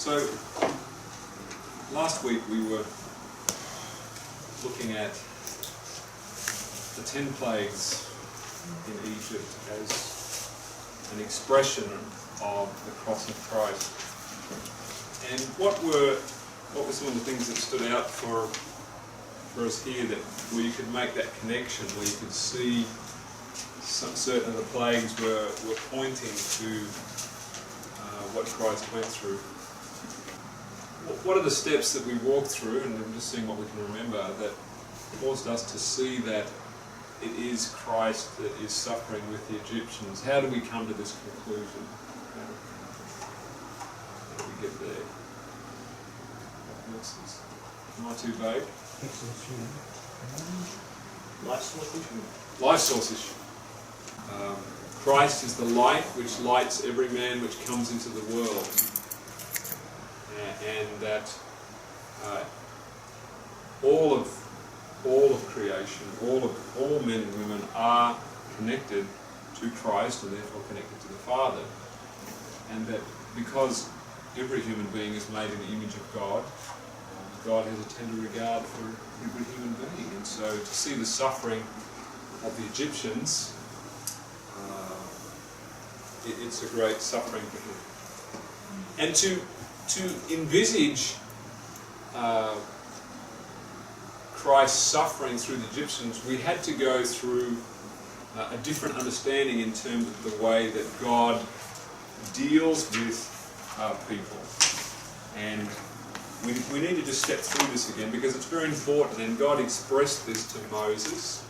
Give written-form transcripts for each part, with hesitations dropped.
So, last week we were looking at the 10 plagues in Egypt as an expression of the cross of Christ. And what were some of the things that stood out for us here, that where you could make that connection, where you could see certain of the plagues were pointing to what Christ went through? What are the steps that we walked through, and I'm just seeing what we can remember, that caused us to see that it is Christ that is suffering with the Egyptians? How do we come to this conclusion? How do we get there? Am I too vague? Life source issue. Life source issue. Christ is the light which lights every man which comes into the world, and that all of creation, all men and women are connected to Christ and therefore connected to the Father, and that because every human being is made in the image of God, God has a tender regard for every human being. And so to see the suffering of the Egyptians, it's a great suffering for him. And to envisage Christ's suffering through the Egyptians, we had to go through a different understanding in terms of the way that God deals with people. And we need to just step through this again, because it's very important. And God expressed this to Moses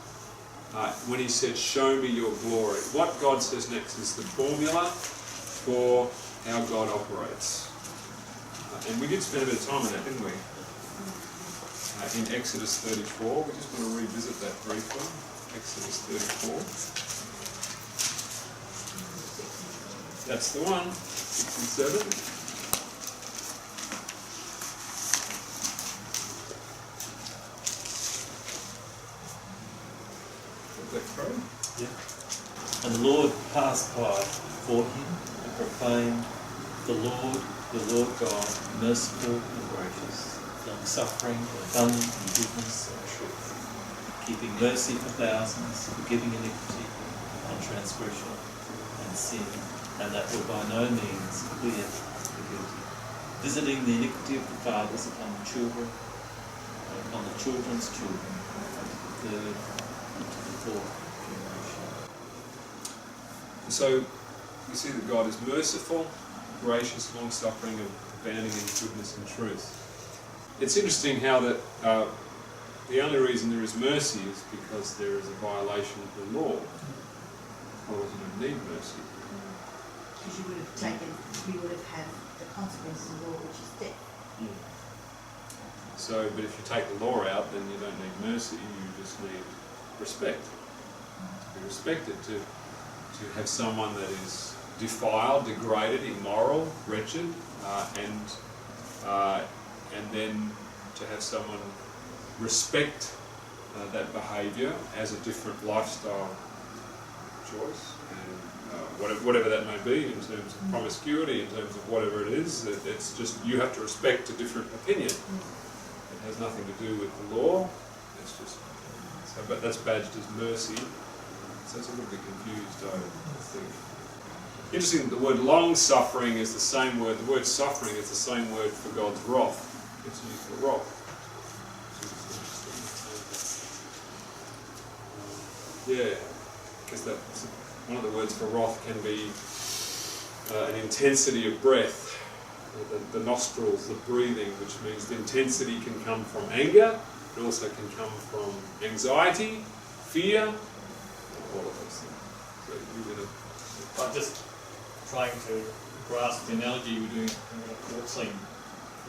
when he said, "Show me your glory." What God says next is the formula for how God operates. And we did spend a bit of time on that, didn't we? In Exodus 34. We just want to revisit that briefly. Exodus 34. That's the one. 6 and 7. Yeah. And the Lord passed by before him and proclaimed, "The Lord God, merciful and gracious, long-suffering, abundant in goodness and truth, keeping mercy for thousands, forgiving iniquity and transgression and sin, and that will by no means clear the guilty, visiting the iniquity of the fathers upon the children, and upon the children's children, and to the third and to the fourth generation." So we see that God is merciful, gracious, long-suffering, and abounding in goodness and truth. It's interesting how that the only reason there is mercy is because there is a violation of the law. Otherwise you don't need mercy. Because you would have had the consequences of the law, which is death. Yeah. So, but if you take the law out, then you don't need mercy, you just need respect. To be respected, to have someone that is defiled, degraded, immoral, wretched, and then to have someone respect that behaviour as a different lifestyle choice, and whatever that may be, in terms of promiscuity, in terms of whatever it is, it's just you have to respect a different opinion. It has nothing to do with the law. It's just so, but that's badged as mercy. So it's a little bit confused, I think. Interesting that the word long-suffering is the same word. The word suffering is the same word for God's wrath. It's used for wrath. Yeah, because that's one of the words for wrath can be an intensity of breath, the nostrils, the breathing, which means the intensity can come from anger, it also can come from anxiety, fear, all of those things. So you're going to... I'm just trying to grasp the analogy you were doing in the court scene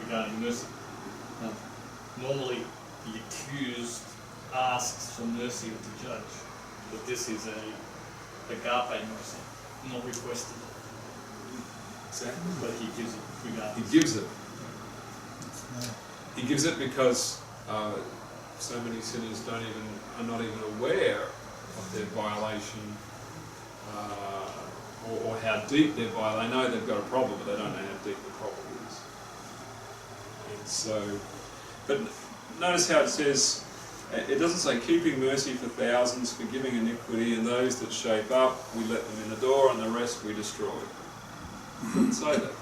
regarding mercy. Normally, the accused asks for mercy of the judge, but this is a agape mercy, not requested. Exactly. But he gives it regardless. He gives it. He gives it because so many sinners are not even aware of their violation, or how deep their violation. They know they've got a problem, but they don't know how deep the problem is. And so, but notice how it says, it doesn't say keeping mercy for thousands, forgiving iniquity, and those that shape up, we let them in the door, and the rest we destroy. It doesn't say that.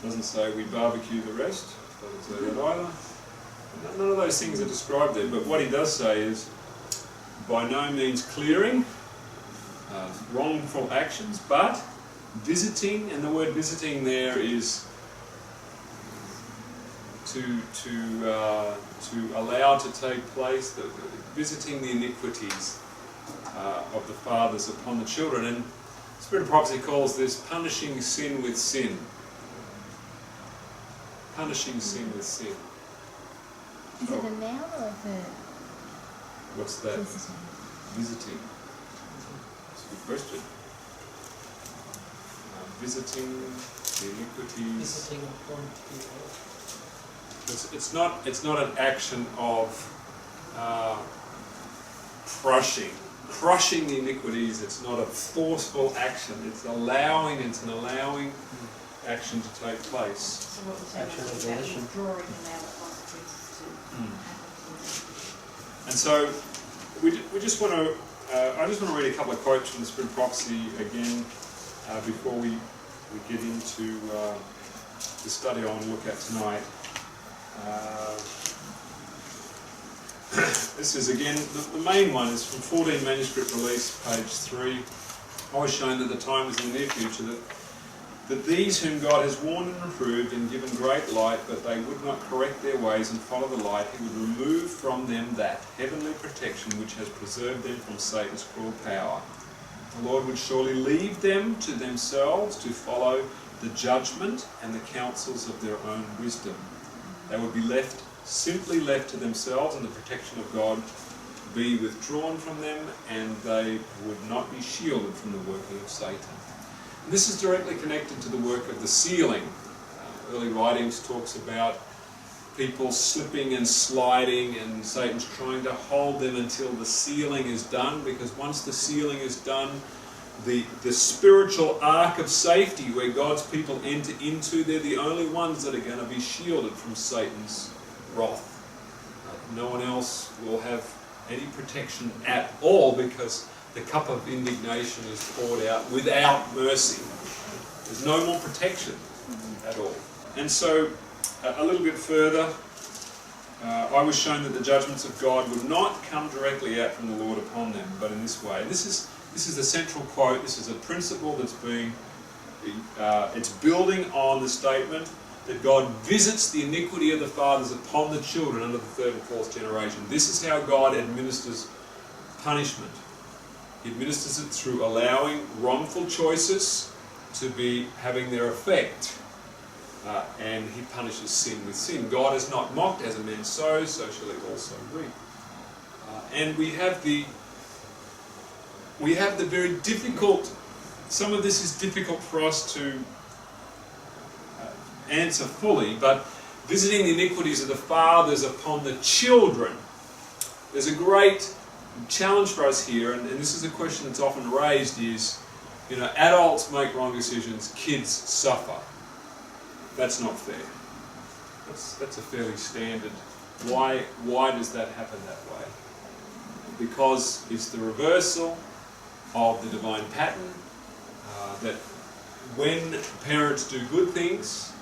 Doesn't say we barbecue the rest, doesn't say that either. None of those things are described there, but what he does say is, by no means clearing wrongful actions, but visiting, and the word visiting there is to allow to take place, visiting the iniquities of the fathers upon the children. And the Spirit of Prophecy calls this punishing sin with sin. Punishing sin with sin. Is it a noun or a verb? What's that? Visiting. Visiting. That's a good question. Visiting the iniquities. Visiting upon people. It's not an action of crushing the iniquities. It's not a forceful action. It's an allowing action to take place. So what we're saying is about withdrawing and now the consequences to happen to them. And so we just want to. I just want to read a couple of quotes from the Spirit of Prophecy again before we get into the study I want to look at tonight. This is again, the main one is from 14 Manuscript Release, page 3. I was shown that the time was in the near future that these whom God has warned and reproved and given great light, but they would not correct their ways and follow the light, he would remove from them that heavenly protection which has preserved them from Satan's cruel power. The Lord would surely leave them to themselves to follow the judgment and the counsels of their own wisdom. They would be simply left to themselves, and the protection of God be withdrawn from them, and they would not be shielded from the working of Satan. And this is directly connected to the work of the sealing. Early writings talks about people slipping and sliding, and Satan's trying to hold them until the sealing is done, because once the sealing is done, the spiritual ark of safety where God's people enter into, they're the only ones that are going to be shielded from Satan's wrath. No one else will have any protection at all, because the cup of indignation is poured out without mercy. There's no more protection at all. And so, a little bit further, I was shown that the judgments of God would not come directly out from the Lord upon them, but in this way. This is the central quote. This is a principle that's it's building on the statement that God visits the iniquity of the fathers upon the children under the third and fourth generation. This is how God administers punishment. He administers it through allowing wrongful choices to be having their effect. And he punishes sin with sin. God is not mocked. As a man sows, so shall he also reap. And we have the very difficult, some of this is difficult for us to answer fully, but visiting the iniquities of the fathers upon the children. There's a great challenge for us here, and this is a question that's often raised, is, adults make wrong decisions, kids suffer. That's not fair. That's a fairly standard. Why does that happen that way? Because it's the reversal of the divine pattern, that when parents do good things,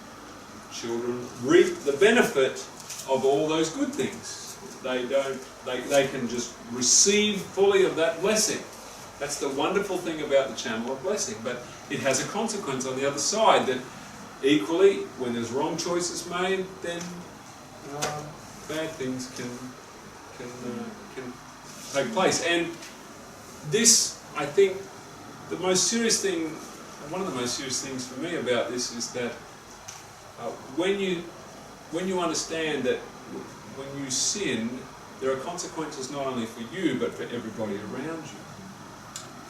children reap the benefit of all those good things. They can just receive fully of that blessing. That's the wonderful thing about the channel of blessing. But it has a consequence on the other side, that equally, when there's wrong choices made, then bad things can take place. And this, I think, one of the most serious things for me about this is that when you understand that when you sin, there are consequences not only for you, but for everybody around you.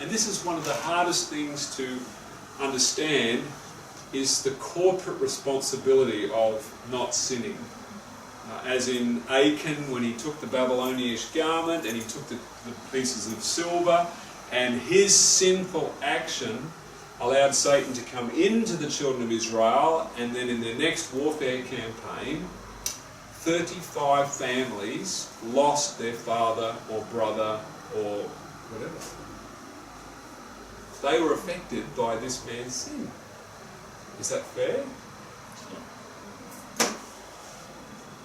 And this is one of the hardest things to understand, is the corporate responsibility of not sinning. As in Achan, when he took the Babylonish garment and he took the pieces of silver, and his sinful action allowed Satan to come into the children of Israel, and then in their next warfare campaign, 35 families lost their father or brother or whatever. They were affected by this man's sin. Is that fair?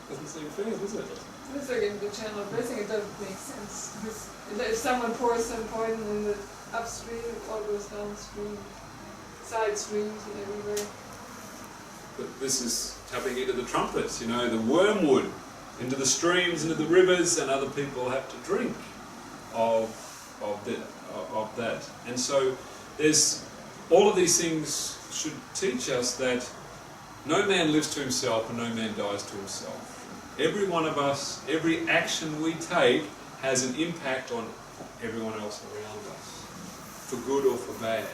Doesn't seem fair, does it? Looks like in the channel of blessing, it doesn't make sense. Because if someone pours some poison in the upstream, it all goes downstream, side streams and everywhere. But this is tapping into the trumpets, the wormwood, into the streams, into the rivers, and other people have to drink of that. And so there's all of these things should teach us that no man lives to himself and no man dies to himself. Every one of us, every action we take has an impact on everyone else around us, for good or for bad.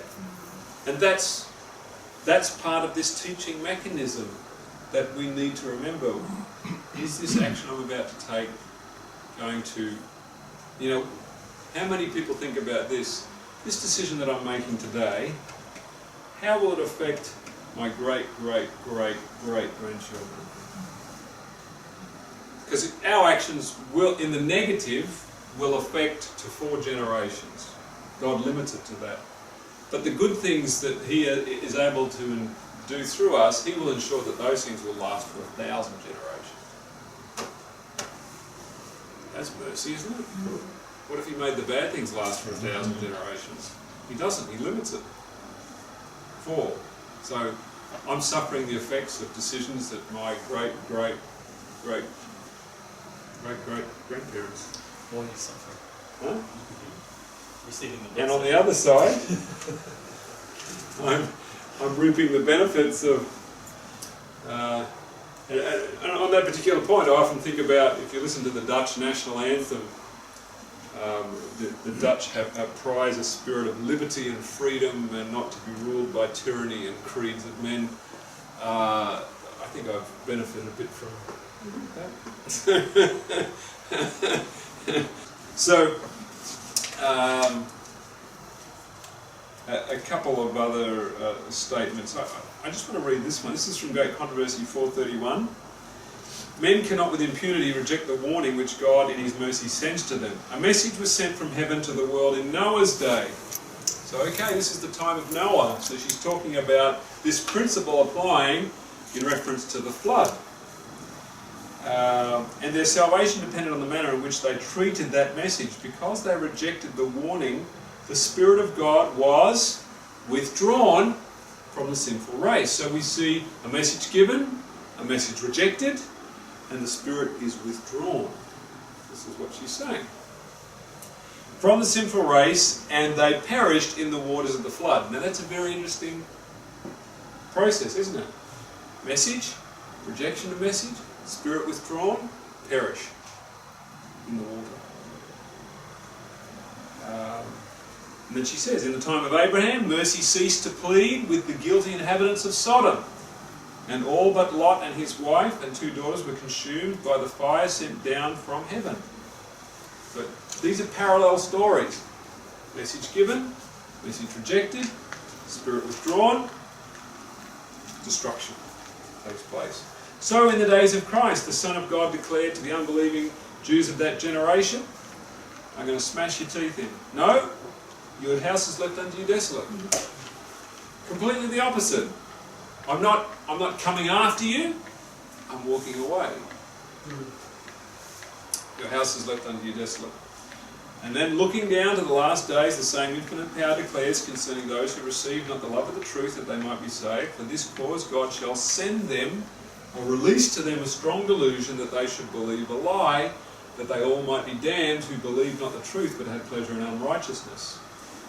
And that's part of this teaching mechanism that we need to remember. Is this action I'm about to take going to, how many people think about this decision that I'm making today, how will it affect my great-great-great-great-grandchildren? Because our actions will, in the negative, will affect to 4 generations. God limits it to that. But the good things that He is able to do through us, He will ensure that those things will last for 1,000 generations. That's mercy, isn't it? What if He made the bad things last for 1,000 generations? He doesn't. He limits it. 4. So I'm suffering the effects of decisions that my great-great-great-great-grandparents. Why are you suffering? Huh? You're sitting in the And on the other side, I'm reaping the benefits of. And on that particular point, I often think about, if you listen to the Dutch national anthem, the Dutch have prize a spirit of liberty and freedom, and not to be ruled by tyranny and creeds of men. I think I've benefited a bit from that. So. A couple of other statements. I just want to read this one. This is from Great Controversy 431. Men cannot with impunity reject the warning which God in His mercy sends to them. A message was sent from heaven to the world in Noah's day. So, this is the time of Noah. So she's talking about this principle applying in reference to the flood. And their salvation depended on the manner in which they treated that message. Because they rejected the warning, the Spirit of God was withdrawn from the sinful race. So we see a message given, a message rejected, and the Spirit is withdrawn. This is what she's saying. From the sinful race, and they perished in the waters of the flood. Now that's a very interesting process, isn't it? Message, rejection of message, Spirit withdrawn, perish in the water. And then she says, in the time of Abraham, mercy ceased to plead with the guilty inhabitants of Sodom. And all but Lot and his wife and 2 daughters were consumed by the fire sent down from heaven. But these are parallel stories. Message given, message rejected, Spirit withdrawn, destruction takes place. So in the days of Christ, the Son of God declared to the unbelieving Jews of that generation, I'm going to smash your teeth in. No, your house is left unto you desolate. Completely the opposite. I'm not coming after you, I'm walking away. Your house is left unto you desolate. And then looking down to the last days, the same infinite power declares concerning those who receive not the love of the truth that they might be saved. For this cause God shall send them, or release to them a strong delusion that they should believe a lie, that they all might be damned who believed not the truth but had pleasure in unrighteousness.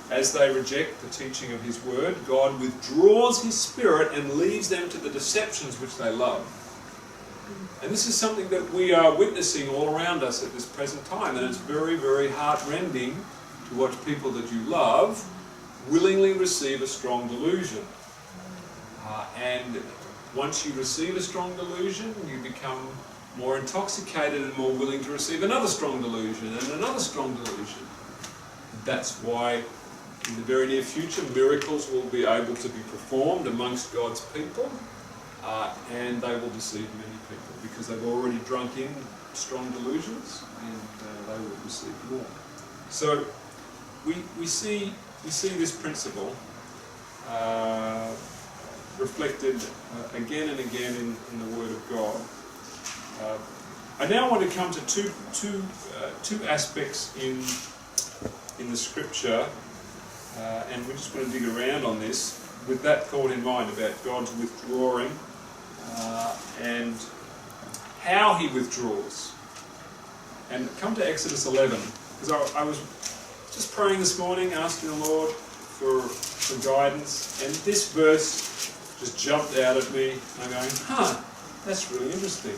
As they reject the teaching of His word, God withdraws His Spirit and leaves them to the deceptions which they love. And this is something that we are witnessing all around us at this present time, and it's very, very heart-rending to watch people that you love willingly receive a strong delusion. And once you receive a strong delusion, you become more intoxicated and more willing to receive another strong delusion and another strong delusion. That's why in the very near future, miracles will be able to be performed amongst God's people, and they will deceive many people because they've already drunk in strong delusions, and they will receive more. So we see this principle reflected again and again in the Word of God. I now want to come to two aspects in the Scripture, and we're just going to dig around on this with that thought in mind about God's withdrawing and how He withdraws. And come to Exodus 11, because I was just praying this morning, asking the Lord for guidance, and this verse just jumped out at me. I'm going, that's really interesting.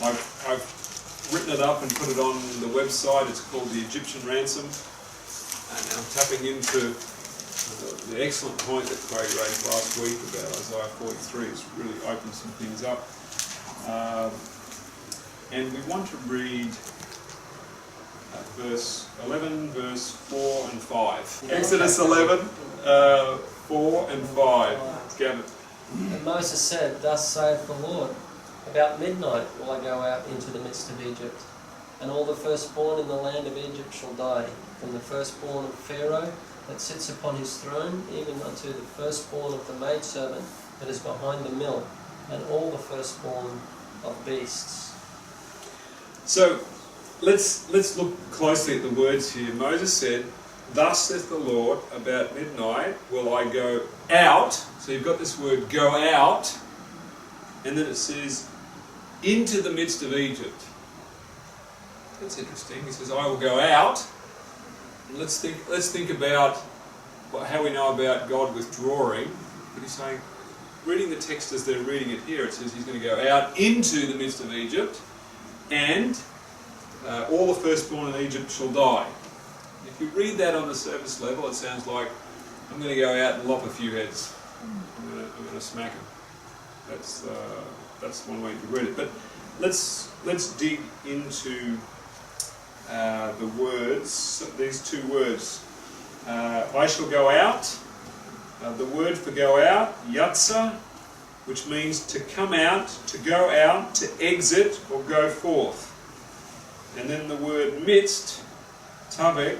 I've written it up and put it on the website. It's called the Egyptian Ransom, and I'm tapping into the excellent point that Craig raised last week about Isaiah 43. It's really opened some things up. And we want to read verse 11, verse 4 and 5. Exodus 11, 4 and 5. Gavin. And Moses said, "Thus saith the Lord, about midnight will I go out into the midst of Egypt, and all the firstborn in the land of Egypt shall die, from the firstborn of Pharaoh that sits upon his throne, even unto the firstborn of the maidservant that is behind the mill, and all the firstborn of beasts." So let's look closely at the words here. Moses said, "Thus saith the Lord, about midnight will I go out." So you've got this word "go out," and then it says, "into the midst of Egypt." That's interesting. He says, "I will go out." And let's think about how we know about God withdrawing. But he's saying, reading the text as they're reading it here, it says he's going to go out into the midst of Egypt, and all the firstborn in Egypt shall die. If you read that on the surface level, it sounds like I'm going to go out and lop a few heads. I'm going to smack them. That's one way to read it. But let's dig into the words. These two words. I shall go out. The word for go out, yatsa, which means to come out, to go out, to exit or go forth. And then the word midst, tavek,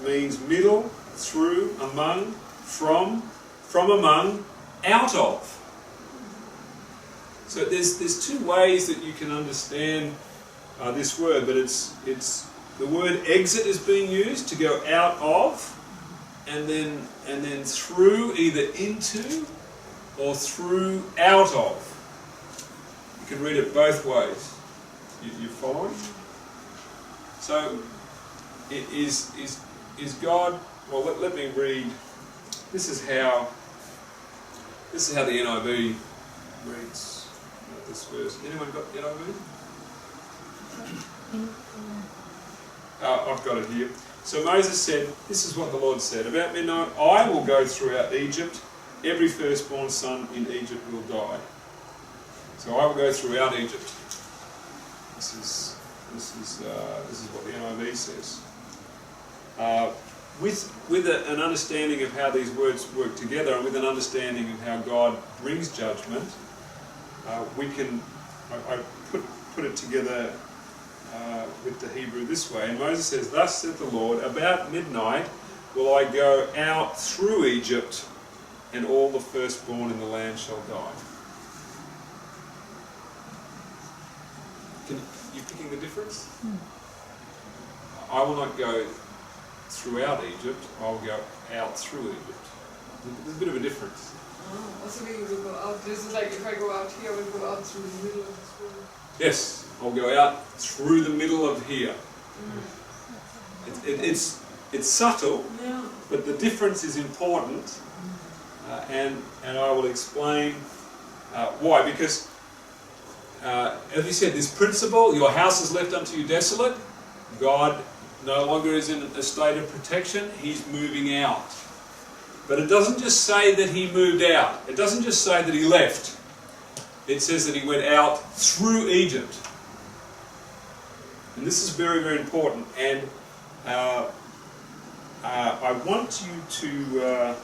means middle, through, among, from among, out of. So there's two ways that you can understand this word, but it's the word exit is being used to go out of, and then through, either into or through out of. You can read it both ways. You following? So it is God. Well, let me read. This is how the NIV reads this verse. Anyone got the NIV? I've got it here. So Moses said, this is what the Lord said, about midnight I will go throughout Egypt, every firstborn son in Egypt will die. So I will go throughout Egypt. This is what the NIV says. With an understanding of how these words work together, and with an understanding of how God brings judgment, I put it together with the Hebrew this way. And Moses says, "Thus saith the Lord, about midnight will I go out through Egypt, and all the firstborn in the land shall die." You picking the difference? I will not go throughout Egypt, I will go out through Egypt. There's a bit of a difference. Oh, also we will go out. This is like if I go out here, I will go out through the middle of this world. Yes, I'll go out through the middle of here. It's subtle, Yeah. but the difference is important, and I will explain why. Because, as we said, this principle, your house is left unto you desolate, God no longer is in a state of protection, He's moving out. But it doesn't just say that He moved out. It doesn't just say that He left. It says that He went out through Egypt. And this is very, very important. And I want you to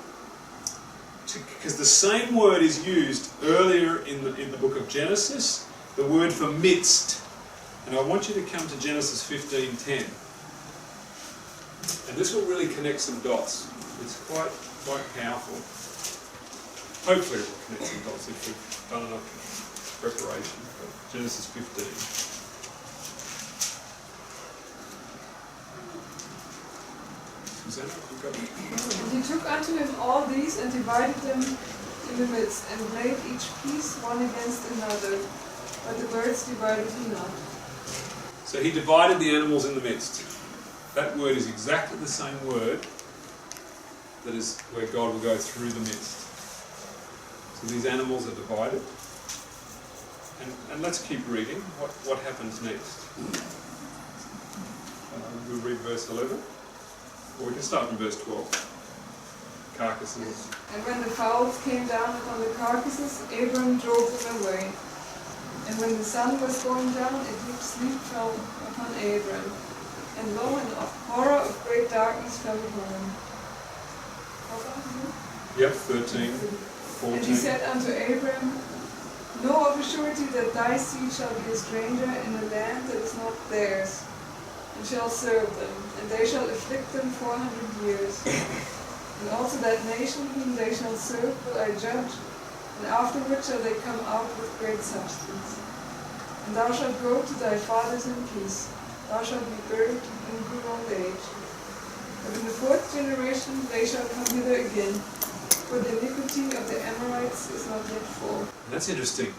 because the same word is used earlier in the book of Genesis, the word for midst. And I want you to come to Genesis 15:10. And this will really connect some dots. It's quite powerful. Hopefully it will connect some dots if we've done enough preparation. But Genesis 15. Susanna, you got it? And he took unto him all these and divided them in the midst, and laid each piece one against another. But the birds divided he not. So he divided the animals in the midst. That word is exactly the same word that is where God will go through the midst. So these animals are divided. And let's keep reading. What happens next? We'll read verse 11. Or we can start from verse 12. Carcasses. And when the fowls came down upon the carcasses, Abram drove them away. And when the sun was going down, a deep sleep fell upon Abram. And lo, an horror of great darkness fell upon him. Yep, 13, 14. And he said unto Abram, know of a surety that thy seed shall be a stranger in a land that is not theirs, and shall serve them, and they shall afflict them 400 years. And also that nation whom they shall serve will I judge, and afterward shall they come out with great substance. And thou shalt go to thy fathers in peace, thou shalt be buried in good old age. But in the fourth generation they shall come hither again, for the iniquity of the Amorites is not yet full. That's interesting.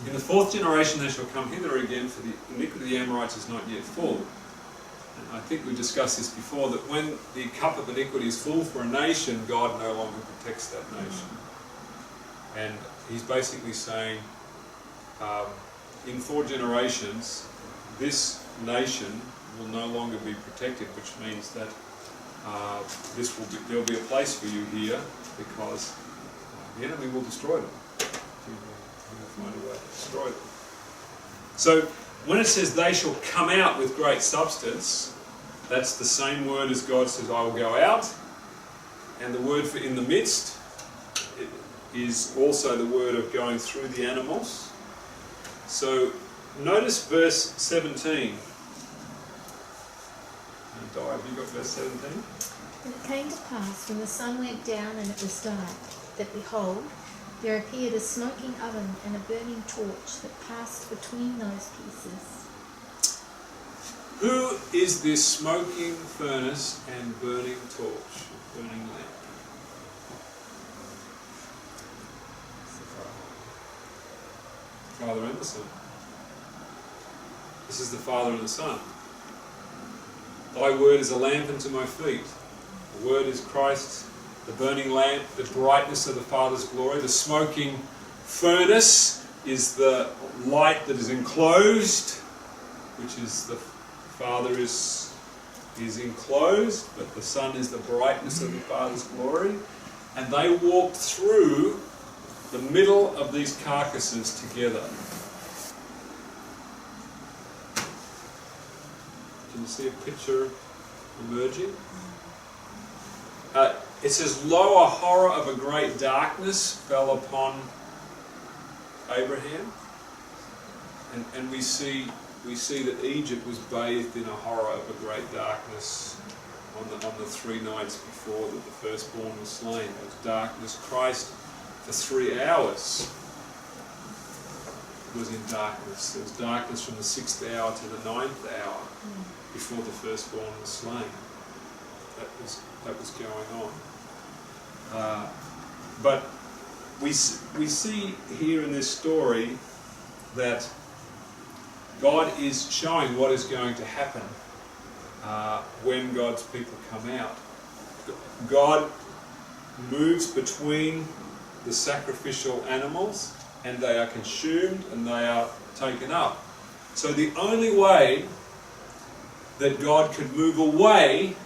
In the fourth generation they shall come hither again, for the iniquity of the Amorites is not yet full. And I think we discussed this before, that when the cup of iniquity is full for a nation, God no longer protects that nation. And he's basically saying, in 4 generations, this nation will no longer be protected, which means that there'll be a place for you here, because the enemy will destroy them. He will find a way to destroy them. So when it says they shall come out with great substance, that's the same word as God says, I will go out. And the word for in the midst is also the word of going through the animals. So notice verse 17. Have you got verse 17? And it came to pass, when the sun went down and it was dark, that behold, there appeared a smoking oven and a burning torch that passed between those pieces. Who is this smoking furnace and burning torch, burning lamp? Father and the Son. This is the Father and the Son. Thy word is a lamp unto my feet. The word is Christ, the burning lamp, the brightness of the Father's glory. The smoking furnace is the light that is enclosed, which is the Father is enclosed, but the Son is the brightness of the Father's glory. And they walked through the middle of these carcasses together. Can you see a picture emerging? It says, lo, a horror of a great darkness fell upon Abraham. And we see that Egypt was bathed in a horror of a great darkness on the 3 nights before that the firstborn was slain. There was darkness. Christ, for 3 hours, was in darkness. There was darkness from the 6th hour to the 9th hour before the firstborn was slain. That was going on. But we see here in this story that God is showing what is going to happen when God's people come out. God moves between the sacrificial animals, and they are consumed and they are taken up. So the only way that God could move away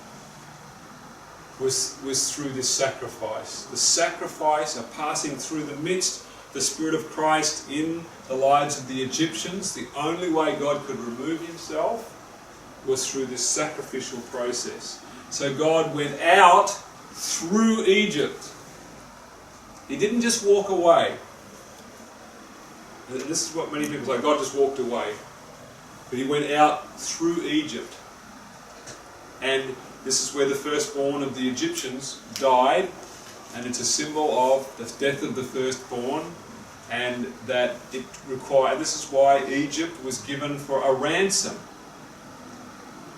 was through this sacrifice. The sacrifice of passing through the midst, the Spirit of Christ in the lives of the Egyptians. The only way God could remove himself was through this sacrificial process. So God went out through Egypt. He didn't just walk away. This is what many people say, God just walked away. But he went out through Egypt. And this is where the firstborn of the Egyptians died. And it's a symbol of the death of the firstborn. And that it required, this is why Egypt was given for a ransom.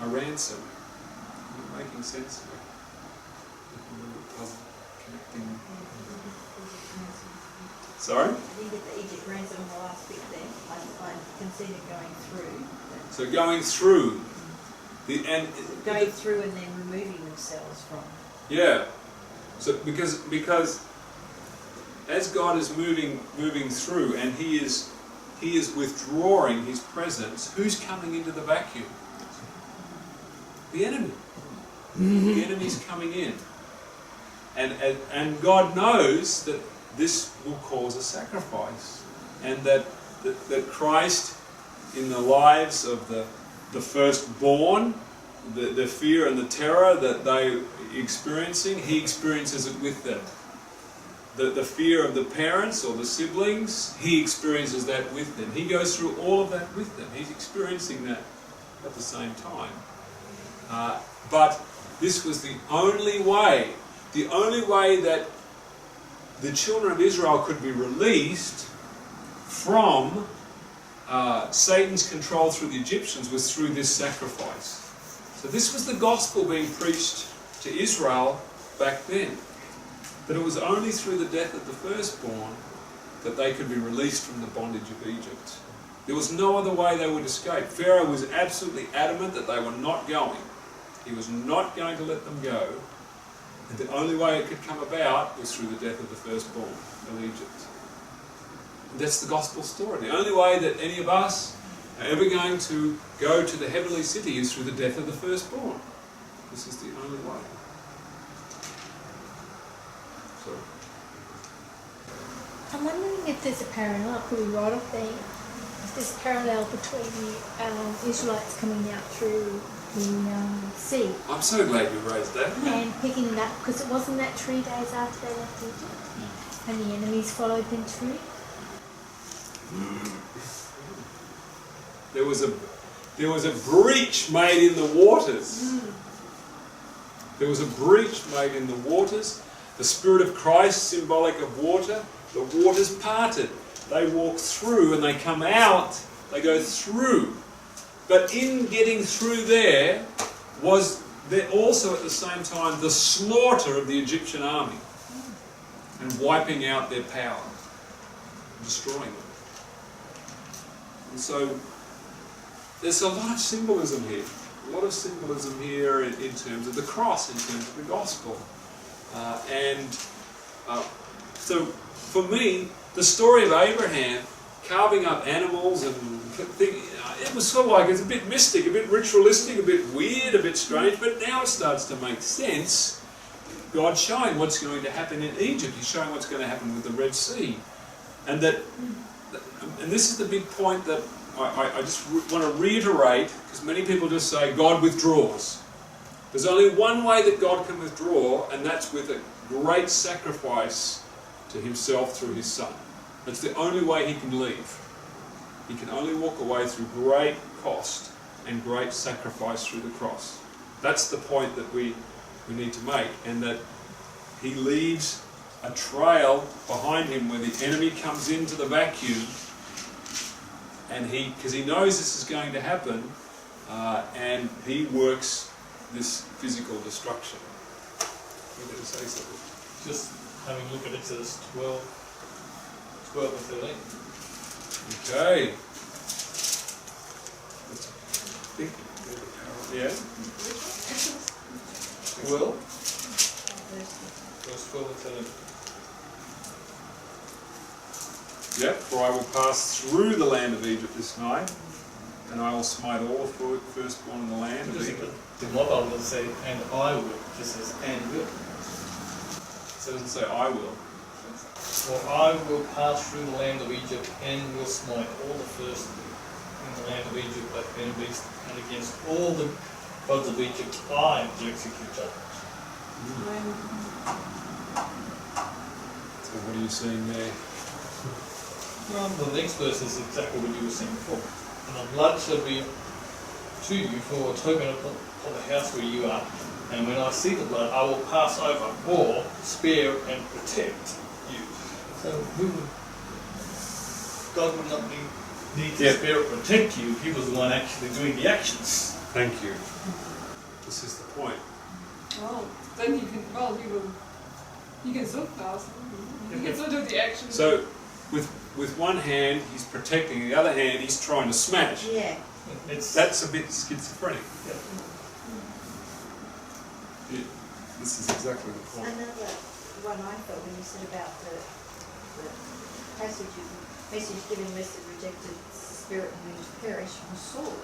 A ransom. Am I making sense? Connecting. Sorry? I think at the Egypt ransom, the last bit there, I can see it going through. So going through. Going through and then removing themselves from. Yeah. So because as God is moving through and he is withdrawing his presence, who's coming into the vacuum? The enemy. The enemy's coming in. And God knows that this will cause a sacrifice. And that Christ, in the lives of the firstborn, the fear and the terror that they experiencing, he experiences it with them. The fear of the parents or the siblings, he experiences that with them. He goes through all of that with them. He's experiencing that at the same time. But this was the only way that the children of Israel could be released from Satan's control through the Egyptians was through this sacrifice. So this was the gospel being preached to Israel back then. That it was only through the death of the firstborn that they could be released from the bondage of Egypt. There was no other way they would escape. Pharaoh was absolutely adamant that they were not going. He was not going to let them go. And the only way it could come about was through the death of the firstborn of Egypt. And that's the gospel story. The only way that any of us are ever going to go to the heavenly city is through the death of the firstborn. This is the only way. So, I'm wondering if there's a parallel, could we write off there, if there's a parallel between the Israelites coming out through the sea I'm so glad you raised that. and picking it up, because it wasn't that 3 days after they left Egypt and the enemies followed them through. There was a breach made in the waters. There was a breach made in the waters. The Spirit of Christ, symbolic of water, the waters parted. They walk through and they come out, they go through. But in getting through there was there also at the same time the slaughter of the Egyptian army and wiping out their power, destroying them. And so there's a lot of symbolism here. A lot of symbolism here in terms of the cross, in terms of the gospel. So for me, the story of Abraham carving up animals and it was sort of like, it's a bit mystic, a bit ritualistic, a bit weird, a bit strange, but now it starts to make sense. God's showing what's going to happen in Egypt. He's showing what's going to happen with the Red Sea. And this is the big point that I just want to reiterate, because many people just say God withdraws. There's only one way that God can withdraw, and that's with a great sacrifice to himself through his Son. That's the only way he can leave. He can only walk away through great cost and great sacrifice through the cross. That's the point that we need to make, and that he leaves a trail behind him where the enemy comes into the vacuum, and because he knows this is going to happen, and he works this physical destruction. You going to say something? Just having a look at Exodus 12 and 13. Okay. Yeah. Well. Verse 12 and 13. Yep. For I will pass through the land of Egypt this night, and I will smite all the firstborn in the land of Egypt. The motto will say, and I will. It just says, and will. It doesn't say I will. For I will pass through the land of Egypt, and will smite all the first in the land of Egypt, both men and beast, and against all the gods of Egypt are to execute judgment. So what are you seeing there? Well, the next verse is exactly what you were saying before. And the blood shall be to you for a token of the house where you are. And when I see the blood, I will pass over or spare and protect you. So God would not need to spare or protect you if he was the one actually doing the actions. Thank you. This is the point. Well, then he can still pass. He can still do the action. So, with one hand he's protecting, the other hand he's trying to smash. Yeah. That's a bit schizophrenic. Yeah. This is exactly the point. Another one I thought when you said about the message given lest the rejected spirit moved to perish was Saul.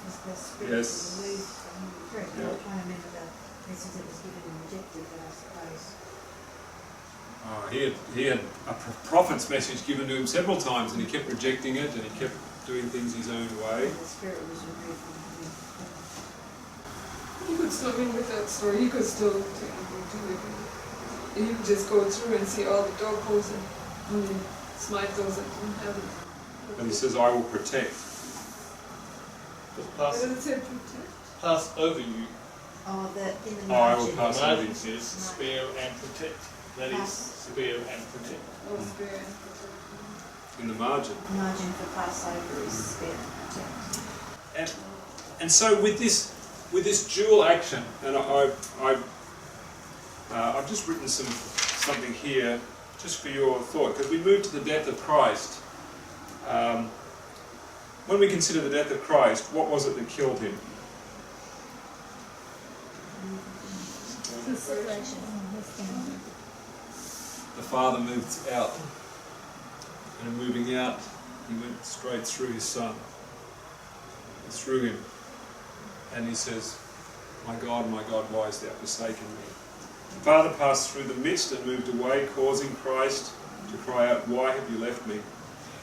Was the spirit Yes. moved from him to perish? Yeah. I'm trying to remember the message that was given and rejected, but I suppose. He had a prophet's message given to him several times, and he kept rejecting it, and he kept doing things his own way. The spirit was removed from him. He could still, with that story, he could still technically do it. He could just go through and see all the doorposts and only smite those that didn't have it. And he says, "I will protect." Just What does it say, protect? pass over you. Oh, in the Oh, I will margin. pass The over margin you. says spare and protect. That is spare and protect. Oh, spare and protect. In the margin. Margin for Passover is spare and protect. And so with this dual action, and I've just written something here just for your thought, because we move to the death of Christ. When we consider the death of Christ, what was it that killed him? The separation. The Father moved out, and in moving out, he went straight through his Son, through him, and he says, my God, why hast thou forsaken me?" The Father passed through the midst and moved away, causing Christ to cry out, "Why have you left me?"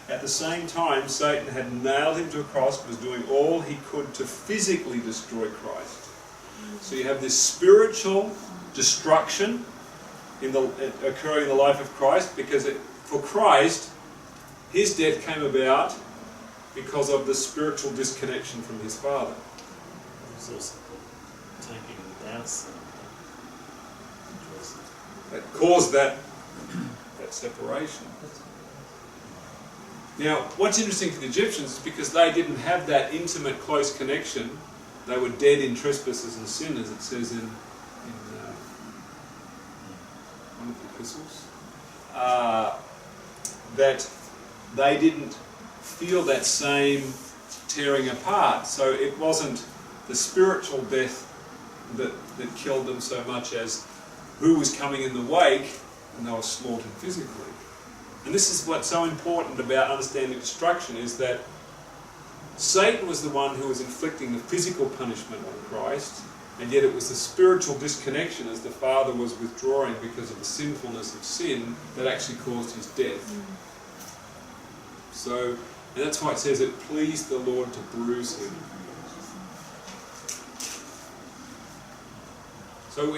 At the same time, Satan had nailed him to a cross, was doing all he could to physically destroy Christ. So you have this spiritual destruction occurring in the life of Christ, because for Christ, his death came about because of the spiritual disconnection from his Father. There's also the taking without sin. That caused that separation. Now, what's interesting for the Egyptians is because they didn't have that intimate, close connection, they were dead in trespasses and sin, as it says in one of the epistles, that they didn't feel that same tearing apart. So it wasn't the spiritual death that killed them so much as who was coming in the wake, and they were slaughtered physically. And this is what's so important about understanding destruction, is that Satan was the one who was inflicting the physical punishment on Christ, and yet it was the spiritual disconnection as the Father was withdrawing because of the sinfulness of sin that actually caused his death. So, and that's why it says it pleased the Lord to bruise him. So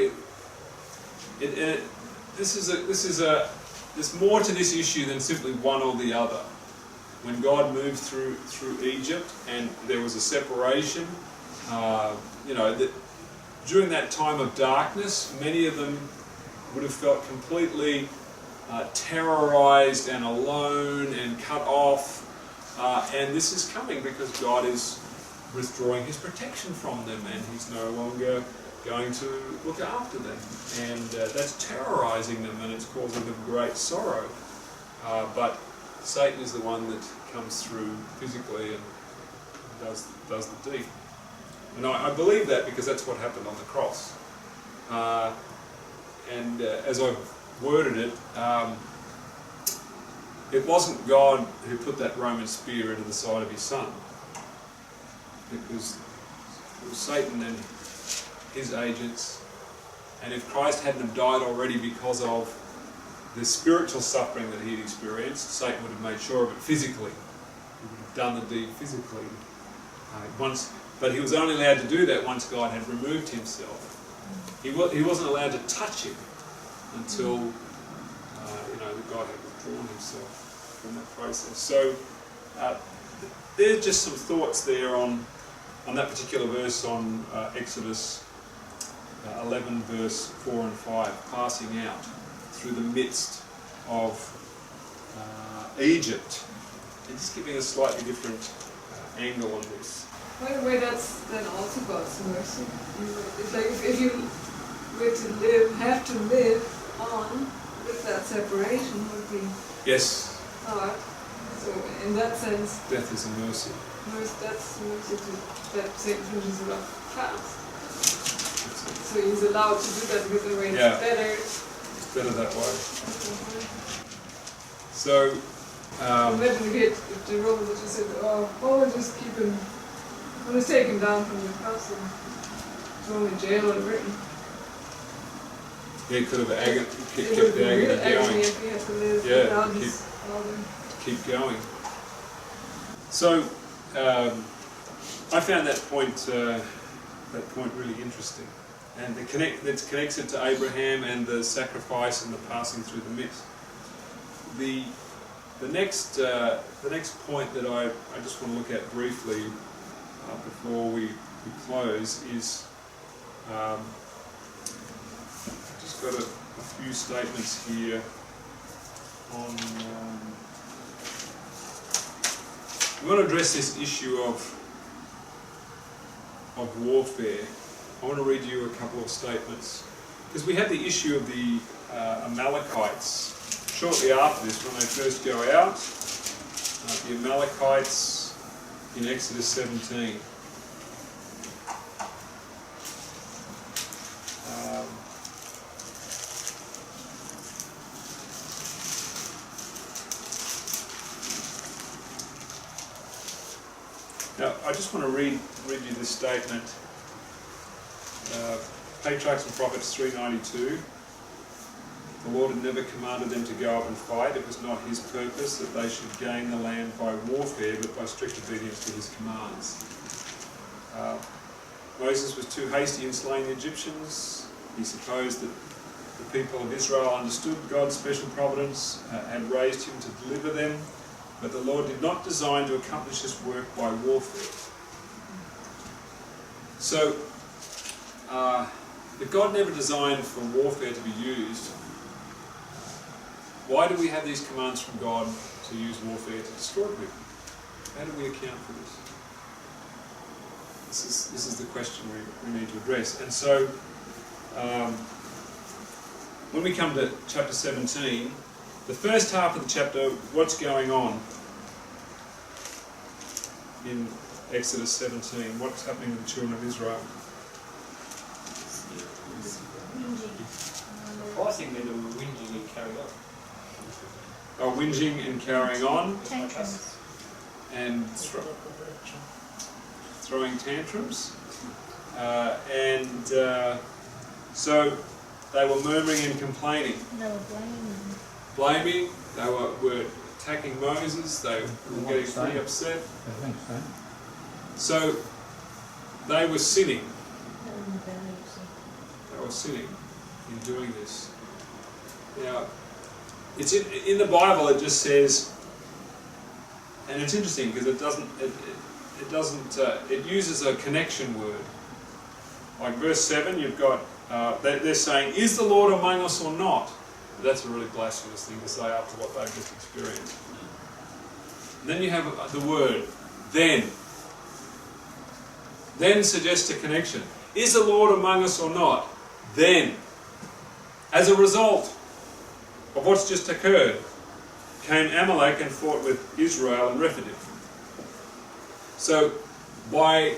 there's more to this issue than simply one or the other. When God moved through Egypt and there was a separation, during that time of darkness, many of them would have felt completely terrorized and alone and cut off. And this is coming because God is withdrawing his protection from them, and he's no longer going to look after them. And that's terrorizing them, and it's causing them great sorrow. But Satan is the one that comes through physically and does the deed. And I believe that because that's what happened on the cross. As I've worded it, it wasn't God who put that Roman spear into the side of his Son. It was Satan and his agents. And if Christ hadn't have died already because of the spiritual suffering that he had experienced, Satan would have made sure of it physically. He would have done the deed physically. Once But he was only allowed to do that once God had removed himself. He wasn't allowed to touch him until that God had withdrawn himself from that process. So there's just some thoughts there on that particular verse on Exodus 11 verse 4 and 5, passing out through the midst of Egypt. And just giving a slightly different angle on this. By the way, that's then also God's mercy. It's like if you were to have to live on with that separation would be hard. So in that sense, death is a mercy. That's mercy to that Satan finishes it off fast. So he's allowed to do that because the way it's better. It's better that way. So imagine if the Romans just said, we'll just keep him, we'll just take him down from the castle, throw him in jail in Britain. He could have kept It would the be real agony agony going. if he had to live without his father. Keep going. So I found that point really interesting, and that connects it to Abraham and the sacrifice and the passing through the midst. The next point that I just want to look at briefly before we close is just got a few statements here on. We want to address this issue of warfare. I want to read you a couple of statements because we have the issue of the Amalekites. Shortly after this, when they first go out, the Amalekites in Exodus 17. Now, I just want to read you this statement. Patriarchs and Prophets 3:92. The Lord had never commanded them to go up and fight. It was not his purpose that they should gain the land by warfare, but by strict obedience to his commands. Moses was too hasty in slaying the Egyptians. He supposed that the people of Israel understood God's special providence, had raised him to deliver them, but the Lord did not design to accomplish his work by warfare. So, if God never designed for warfare to be used, why do we have these commands from God to use warfare to destroy people? How do we account for this? This is the question we need to address. And so, when we come to chapter 17, the first half of the chapter, what's going on in Exodus 17? What's happening with the children of Israel? Surprisingly, they were whinging and carrying on. Whinging and carrying on, Tantrums. and throwing tantrums. So they were murmuring and complaining. They were blaming. Blaming, they were attacking Moses, they were getting pretty upset. I think so. So they were sinning. They were in the belly, you see. They were sinning in doing this. Now, it's in the Bible. It just says, and it's interesting because it uses a connection word. Like verse 7, you've got they're saying, "Is the Lord among us or not?" But that's a really blasphemous thing to say after what they've just experienced. And then you have the word then. Then suggests a connection. Is the Lord among us or not? Then, as a result of what's just occurred, came Amalek and fought with Israel and Rephidim. So, by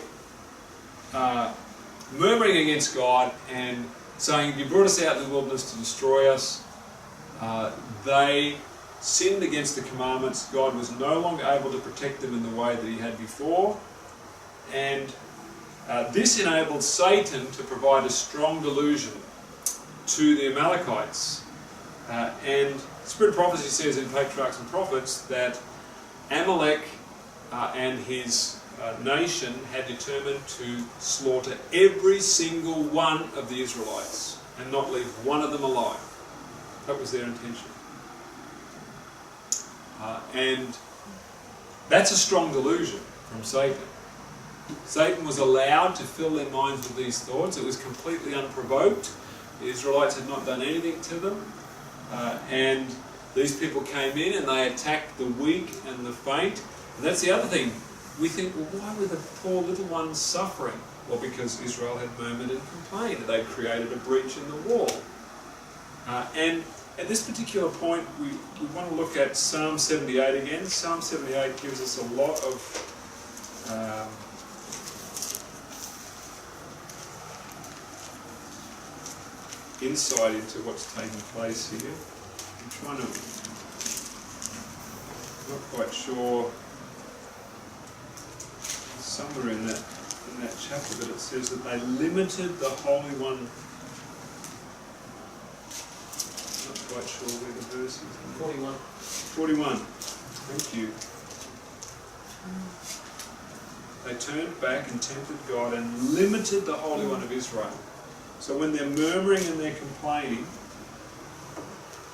murmuring against God and saying, "You brought us out in the wilderness to destroy us," they sinned against the commandments. God was no longer able to protect them in the way that he had before, and this enabled Satan to provide a strong delusion to the Amalekites. And Spirit of Prophecy says in Patriarchs and Prophets that Amalek and his nation had determined to slaughter every single one of the Israelites and not leave one of them alive. That was their intention. And that's a strong delusion from Satan. Satan was allowed to fill their minds with these thoughts. It was completely unprovoked. The Israelites had not done anything to them. And these people came in and they attacked the weak and the faint. And that's the other thing. We think, well, why were the poor little ones suffering? Well, because Israel had murmured and complained. They'd created a breach in the wall. And at this particular point, we want to look at Psalm 78 again. Psalm 78 gives us a lot of insight into what's taking place here. I'm trying to, not quite sure, somewhere in that chapter, but it says that they limited the Holy One. Not quite sure where the verse is. 41. 41. Thank you. They turned back and tempted God and limited the Holy One of Israel. So when they're murmuring and they're complaining,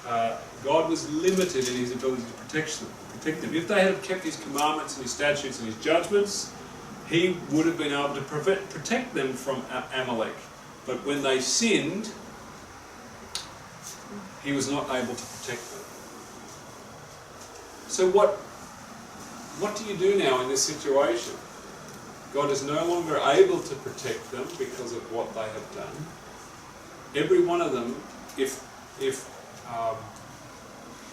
God was limited in his ability to protect them. If they had kept his commandments and his statutes and his judgments, he would have been able to protect them from Amalek. But when they sinned, he was not able to protect them. So what do you do now in this situation? God is no longer able to protect them because of what they have done. Every one of them, if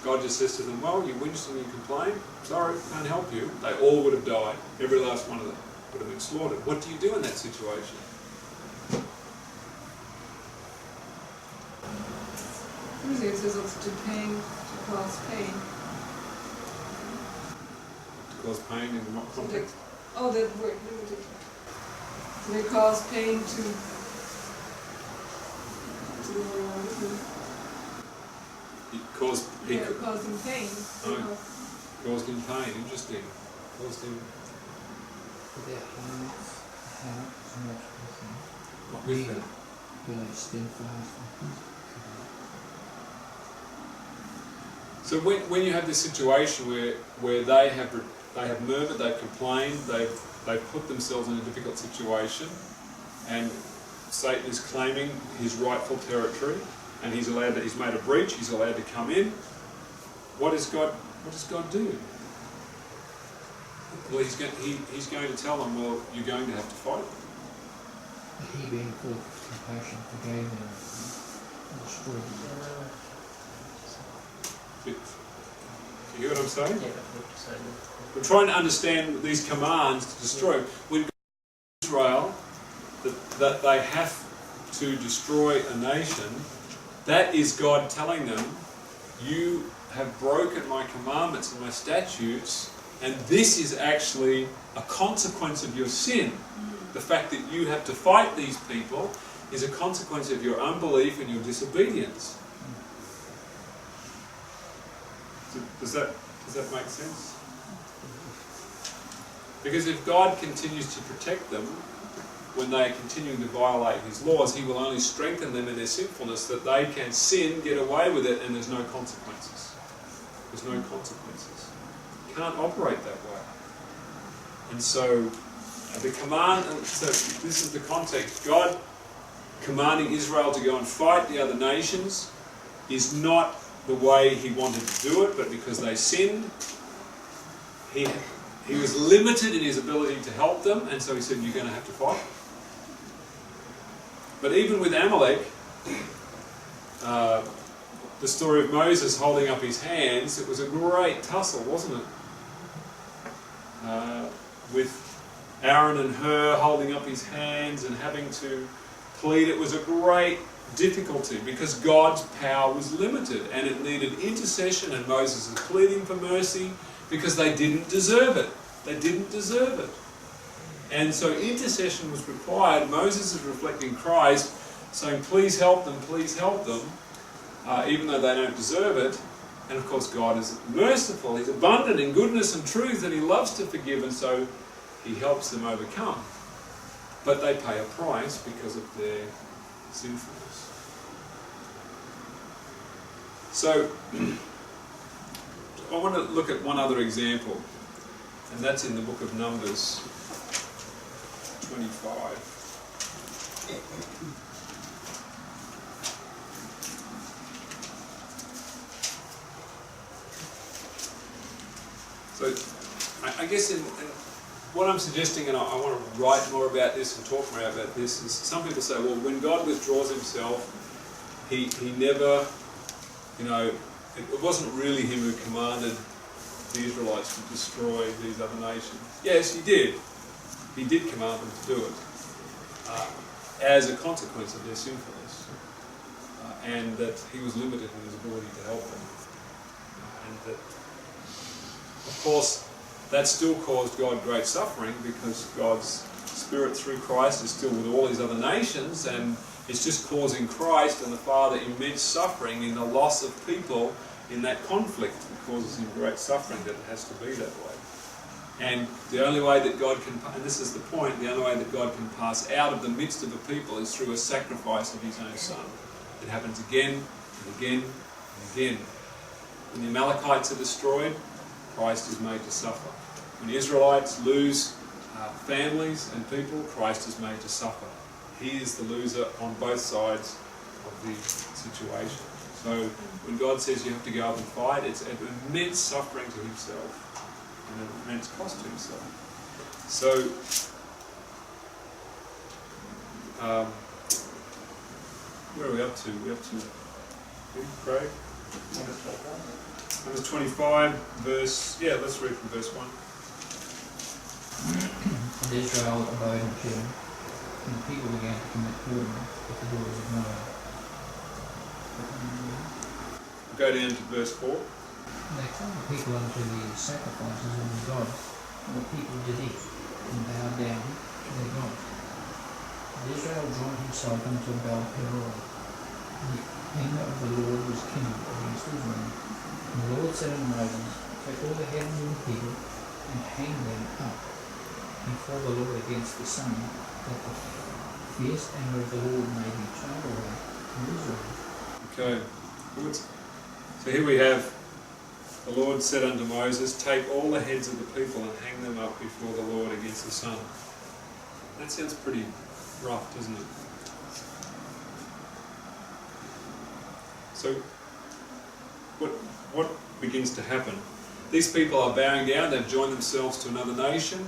God just says to them, well, you whinged and you complained, sorry, can't help you, they all would have died. Every last one of them would have been slaughtered. What do you do in that situation? Usually it says also to cause pain. To cause pain in what context? Oh, that word, limited. So they cause pain to Caused him pain. Oh, caused him pain, interesting. Caused him... Their hearts not What with that? will they steadfast. So when you have this situation where they have murmured, they've complained, they've put themselves in a difficult situation, and Satan is claiming his rightful territory, and he's made a breach, he's allowed to come in. What does God do? Well, he's going to tell them, well, you're going to have to fight. He being full of compassion forgave them and destroyed them. You hear what I'm saying? Yeah, what you're saying. We're trying to understand these commands to destroy. When God tells Israel that they have to destroy a nation, that is God telling them, you have broken my commandments and my statutes, and this is actually a consequence of your sin. The fact that you have to fight these people is a consequence of your unbelief and your disobedience. Does that make sense? Because if God continues to protect them when they are continuing to violate his laws, he will only strengthen them in their sinfulness, that they can sin, get away with it, and there's no consequences. There's no consequences. You can't operate that way. And so the command, so this is the context. God commanding Israel to go and fight the other nations is not the way he wanted to do it, but because they sinned, he was limited in his ability to help them, and so he said, you're going to have to fight. But even with Amalek, the story of Moses holding up his hands, it was a great tussle, wasn't it? With Aaron and Hur holding up his hands and having to plead, it was a great difficulty because God's power was limited and it needed intercession, and Moses was pleading for mercy because they didn't deserve it. They didn't deserve it. And so intercession was required. Moses is reflecting Christ, saying, please help them, even though they don't deserve it. And of course God is merciful. He's abundant in goodness and truth, and he loves to forgive, and so He helps them overcome. But they pay a price because of their sinfulness. So, I want to look at one other example, and that's in the book of Numbers 25. So, I guess in what I'm suggesting, and I want to write more about this and talk more about this, is some people say, well, when God withdraws himself, he never, it wasn't really him who commanded the Israelites to destroy these other nations. Yes, he did. He did command them to do it as a consequence of their sinfulness, and that he was limited in his ability to help them. And that, of course, that still caused God great suffering, because God's Spirit through Christ is still with all these other nations, and it's just causing Christ and the Father immense suffering in the loss of people in that conflict. It causes him great suffering that it has to be that way. And the only way that God can, and this is the point, the only way that God can pass out of the midst of a people is through a sacrifice of his own Son. It happens again and again and again. When the Amalekites are destroyed, Christ is made to suffer. When the Israelites lose families and people, Christ is made to suffer. He is the loser on both sides of the situation. So when God says you have to go up and fight, it's an immense suffering to himself and an immense cost to himself. So where are we up to? We're up to Craig? Numbers 25, verse, let's read from verse 1. And Israel abode in Shittim, and the people began to commit whoredom with the daughters of Moab. Go down to verse 4. And they called the people unto the sacrifices of the gods, and the people did eat, and bowed down to their gods. And Israel joined himself unto Baal Peor, and the anger of the Lord was kindled against Israel. And the Lord said unto Moses, take all the heads of the people, and hang them up before the Lord against the sun, that the fierce anger of the Lord may be turned away from Israel. Okay, good. So here we have, the Lord said unto Moses, take all the heads of the people and hang them up before the Lord against the sun. That sounds pretty rough, doesn't it? So, what begins to happen? These people are bowing down, they've joined themselves to another nation,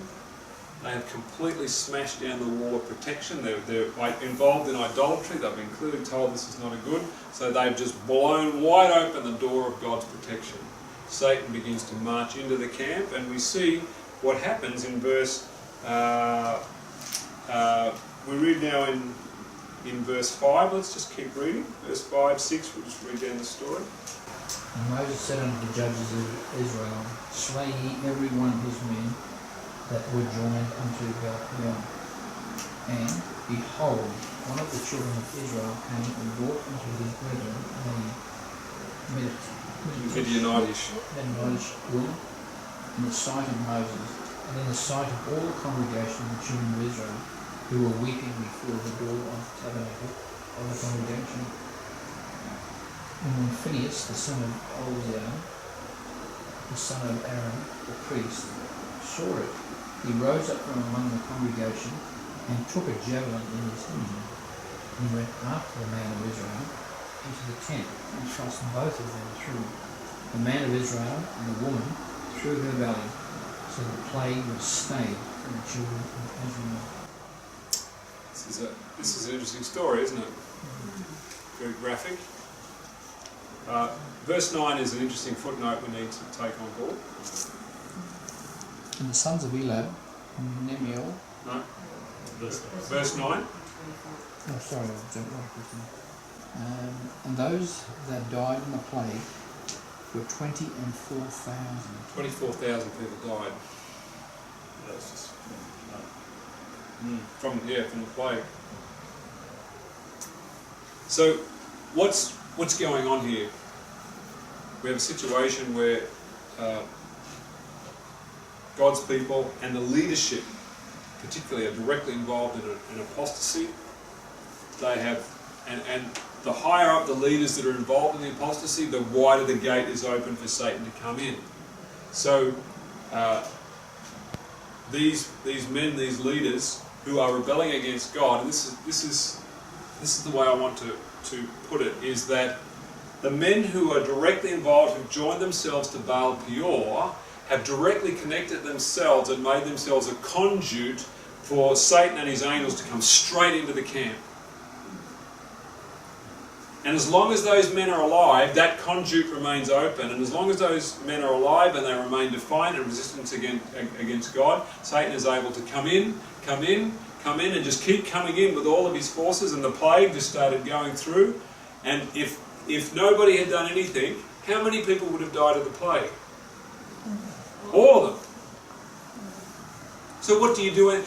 they have completely smashed down the wall of protection, they're involved in idolatry, they've been clearly told this is not a good, so they've just blown wide open the door of God's protection. Satan begins to march into the camp, and we see what happens in verse, we read now in verse 5, let's just keep reading, verse 5, 6, we'll just read down the story. And Moses said unto the judges of Israel, slay ye every one of his men that were joined unto Baal Peor. And, behold, one of the children of Israel came and brought unto his brethren a Midianitish woman in the sight of Moses, and in the sight of all the congregation of the children of Israel, who were weeping before the door of the tabernacle of the congregation. And when Phinehas, the son of Eleazar, the son of Aaron, the priest, saw it, he rose up from among the congregation and took a javelin in his hand. And he went after the man of Israel into the tent and thrust both of them through, the man of Israel and the woman through her belly, so the plague was stayed from the children of Israel. This is an interesting story, isn't it? Very graphic. Verse 9 is an interesting footnote we need to take on board. And the sons of Elab, Nemiel. No? Verse 9. Oh, sorry, I jumped right quickly. And those that died in the plague were 24,000. 24,000 people died. That's just From the plague. So, what's going on here? We have a situation where God's people and the leadership particularly are directly involved in apostasy. They have, and the higher up the leaders that are involved in the apostasy, the wider the gate is open for Satan to come in. So these men, these leaders who are rebelling against God, and this is the way I want to put it, is that the men who are directly involved, who've joined themselves to Baal Peor, have directly connected themselves and made themselves a conduit for Satan and his angels to come straight into the camp. And as long as those men are alive, that conduit remains open. And as long as those men are alive and they remain defiant and resistant against God, Satan is able to come in, and just keep coming in with all of his forces. And the plague just started going through. And if nobody had done anything, how many people would have died of the plague? All of them. So what do you do in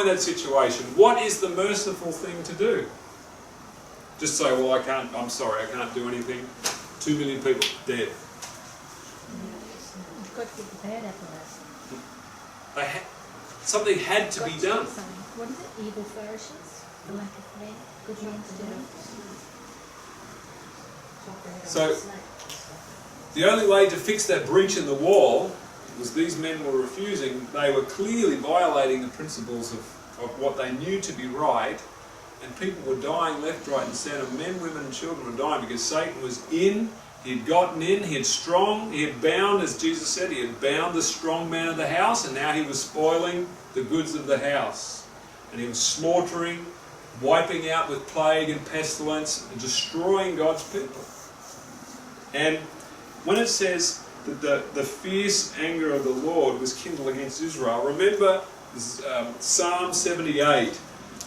that situation? What is the merciful thing to do? Just say, well, I'm sorry, I can't do anything. 2 million people dead. You've got to get the bad apple out. Something had to be done. What is it? Evil flourishes? The lack of bad, good things to do. So, the only way to fix that breach in the wall was these men were refusing. They were clearly violating the principles of what they knew to be right. And people were dying left, right and centre. Men, women and children were dying because Satan was in, he had gotten in, he had bound, as Jesus said, he had bound the strong man of the house, and now he was spoiling the goods of the house. And he was slaughtering, wiping out with plague and pestilence, and destroying God's people. And when it says that the fierce anger of the Lord was kindled against Israel, remember Psalm 78.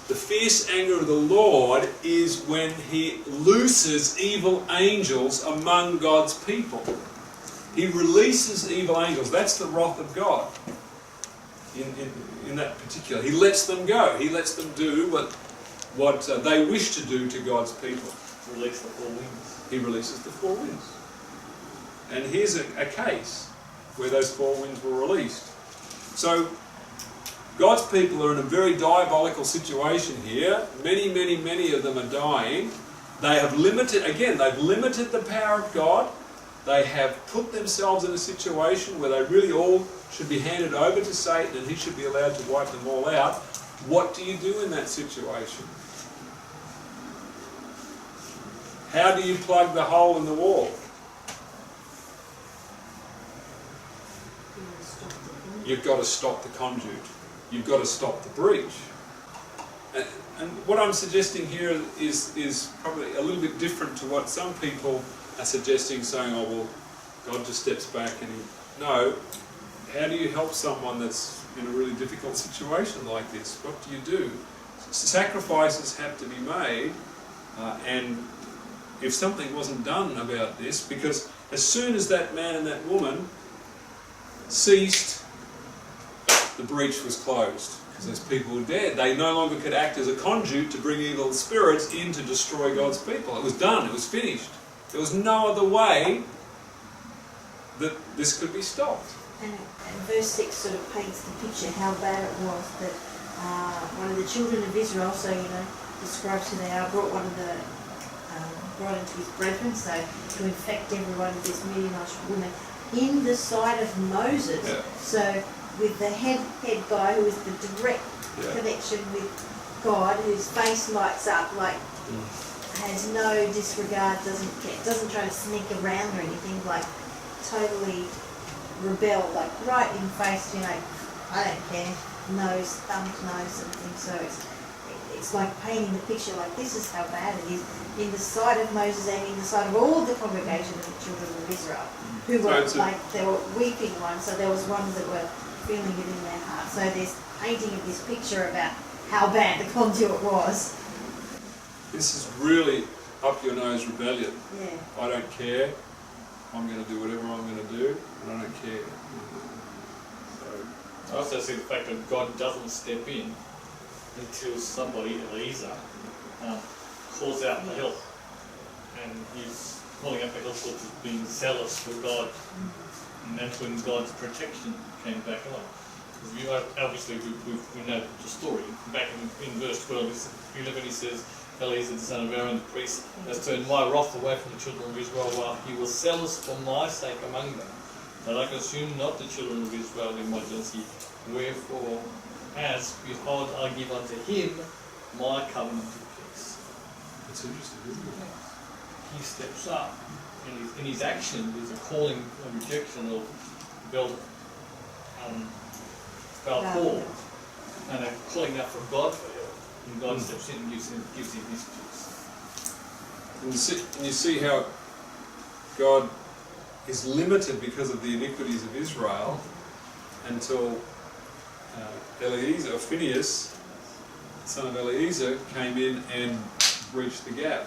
The fierce anger of the Lord is when he looses evil angels among God's people. He releases evil angels. That's the wrath of God. In that particular, he lets them go. He lets them do what they wish to do to God's people. Release the four winds. He releases the four winds. And here's a case where those four winds were released. So God's people are in a very diabolical situation here. Many of them are dying. They have limited the power of God. They have put themselves in a situation where they really all should be handed over to Satan and he should be allowed to wipe them all out. What do you do in that situation? How do you plug the hole in the wall? You've got to stop the conduit. You've got to stop the breach. And what I'm suggesting here is probably a little bit different to what some people are suggesting, saying, oh, well, God just steps back and no. How do you help someone that's in a really difficult situation like this? What do you do? Sacrifices have to be made, and if something wasn't done about this, because as soon as that man and that woman ceased, the breach was closed, because those people were dead. They no longer could act as a conduit to bring evil spirits in to destroy God's people. It was done, it was finished. There was no other way that this could be stopped. And verse 6 sort of paints the picture how bad it was that one of the children of Israel, so describes who they are, brought into his brethren, so to infect everyone with this Midianite woman in the sight of Moses. Yeah. So with the head guy who is the direct connection with God, whose face lights up, like has no disregard, doesn't try to sneak around or anything, like totally rebel, like right in face, I don't care, nose, thumbed nose and things. So it's like painting the picture, like this is how bad it is in the sight of Moses and in the sight of all the congregation of the children of Israel, who were they were weeping ones, so there was ones that were feeling it in their heart. So there's painting of this picture about how bad the conduit was. This is really up your nose rebellion. Yeah. I don't care. I'm going to do whatever I'm going to do, and I don't care. I also see the fact that God doesn't step in until somebody, Eliezer, calls out for help. And he's calling out for help because he's being zealous for God. And that's when God's protection came back on. Obviously, we know the story. Back in verse 12, 11, he says, Eleazar, the son of Aaron, the priest, has turned my wrath away from the children of Israel, while he was zealous for my sake among them. That I consume not the children of Israel in my jealousy. Wherefore, as, behold, I give unto him my covenant of peace. It's interesting, isn't it? He steps up in his action with a calling, a rejection of Balfour, and a calling out from God for help. And God steps in and gives him his peace. And you see how God is limited because of the iniquities of Israel until Eleazar, or Phinehas, son of Eleazar, came in and breached the gap.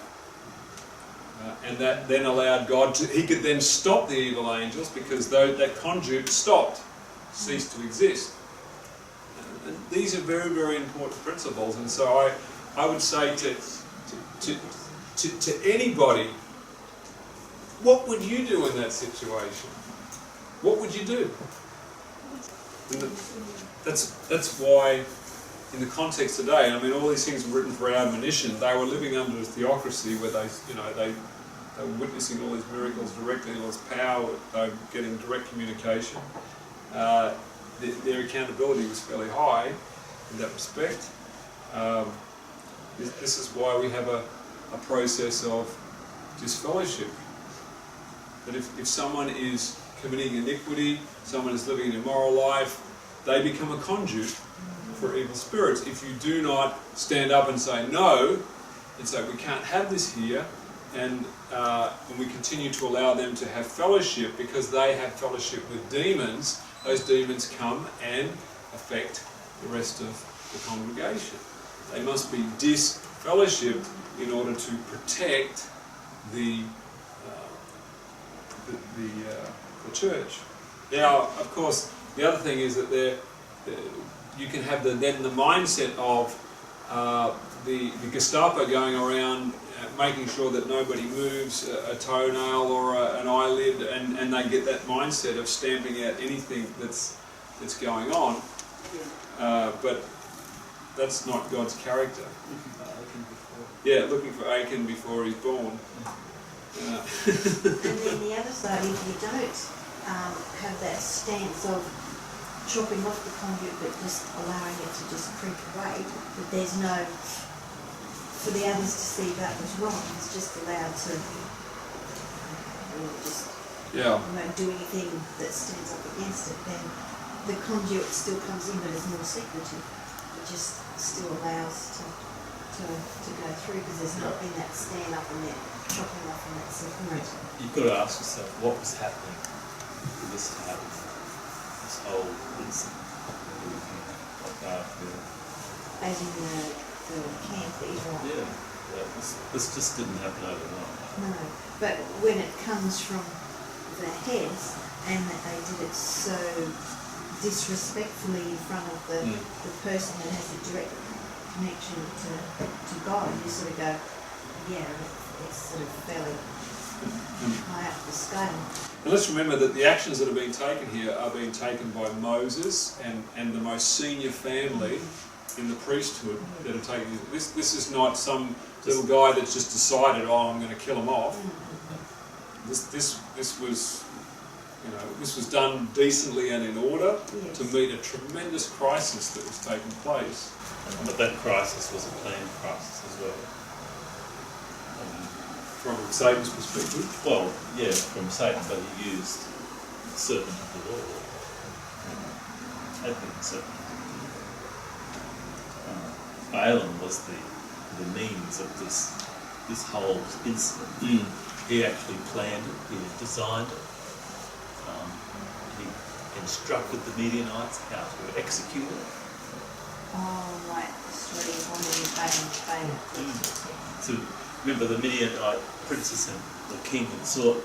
And that then allowed God to, he could then stop the evil angels because that conduit stopped, ceased to exist. And these are very, very important principles. And so I would say to anybody, what would you do in that situation? What would you do? And that's why, in the context today, I mean, all these things were written for our admonition. They were living under a theocracy where they were witnessing all these miracles directly, all this power. They were getting direct communication. Their accountability was fairly high in that respect. This is why we have a process of disfellowship. That if someone is committing iniquity, someone is living an immoral life, they become a conduit for evil spirits. If you do not stand up and say no, and say we can't have this here, and we continue to allow them to have fellowship because they have fellowship with demons, those demons come and affect the rest of the congregation. They must be disfellowshipped in order to protect the church. Now, of course, the other thing is that you can have the mindset of the Gestapo going around making sure that nobody moves a toenail or an eyelid, and they get that mindset of stamping out anything that's going on. But that's not God's character. Yeah, looking for Achan before he's born. And then the other side, if you don't have that stance of chopping off the conduit but just allowing it to just creep away, that there's no, for the others to see that was wrong, it's just allowed to do anything that stands up against it, then the conduit still comes in but is more secretive. It just still allows to go through because there's not been that stand up and that chopping off and that separation. You've got to ask yourself what was happening for this to happen. This whole incident. As in the camp, the Israelite. Yeah, this just didn't happen overnight. No, but when it comes from the heads and that they did it so disrespectfully in front of the person that has a direct connection to God, you sort of go, yeah, it's sort of fairly high up the scale. And let's remember that the actions that are being taken here are being taken by Moses and the most senior family in the priesthood that are taking this. This is not some little guy that's just decided, oh, I'm going to kill him off. This was, this was done decently and in order to meet a tremendous crisis that was taking place. But that crisis was a planned crisis as well. From Satan's perspective? Well, yeah, from Satan, but he used the serpent of the Lord. Had been the serpent of the Lord. Balaam was the means of this whole incident. He actually planned it, he designed it. He instructed the Midianites how to execute it. Oh, right, So remember, the Midianite princess and the king had sought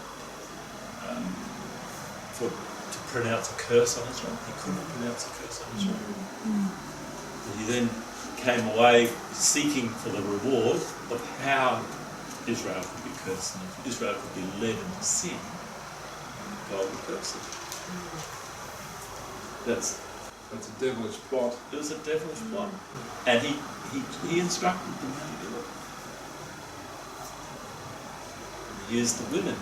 to pronounce a curse on Israel. He couldn't pronounce a curse on Israel. He then came away seeking for the reward of how Israel could be cursed, and if Israel could be led into sin, God would curse it. So it's a devilish plot. It was a devilish plot. And he instructed them how to do it. He used the women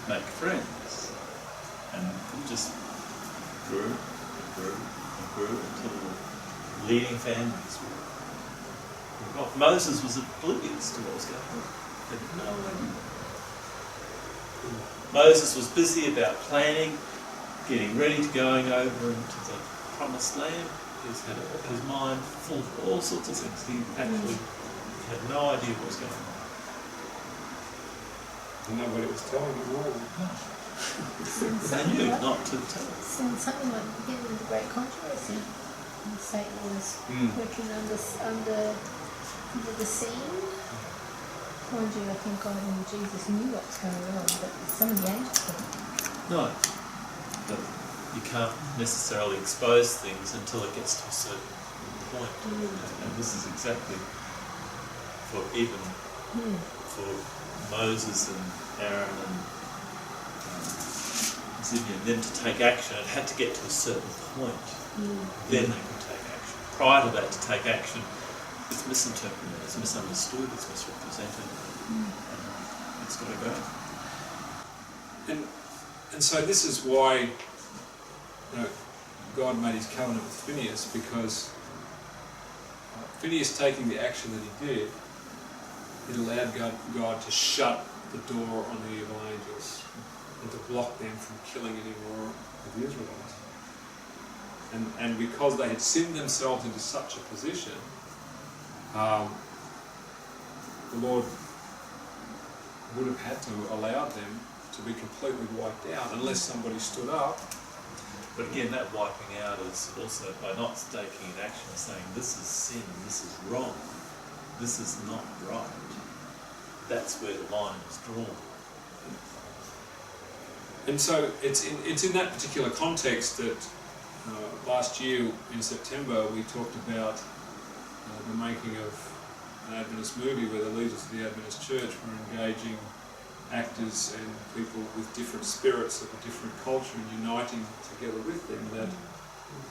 to make friends. And it just grew and grew and grew until the leading families were involved. Moses was oblivious to what was going on. He had no idea. Moses was busy about planning, getting ready to going over into the promised land. He's had his mind full of all sorts of things. He actually had no idea what was going on. And nobody was telling him all. They knew not to tell. Sounds something like the beginning of the Great Controversy. And Satan was working under the scene. Mind you, I think God and Jesus knew what was going on, but some of the angels didn't. No, but you can't necessarily expose things until it gets to a certain point. And this is exactly for even for Moses and Aaron and Zimri and them to take action. It had to get to a certain point. Then they could take action. Prior to that, to take action, it's misinterpreted, it's misunderstood, it's misrepresented, and it's got to go. And so this is why God made his covenant with Phineas, because Phineas taking the action that he did, it allowed God to shut the door on the evil angels and to block them from killing any more of the Israelites. And because they had sinned themselves into such a position, the Lord would have had to allow them to be completely wiped out unless somebody stood up. But again, that wiping out is also by not taking an action, saying this is sin, this is wrong, this is not right. That's where the line is drawn. And so it's in that particular context that last year in September we talked about the making of an Adventist movie where the leaders of the Adventist Church were engaging actors and people with different spirits of a different culture and uniting together with them.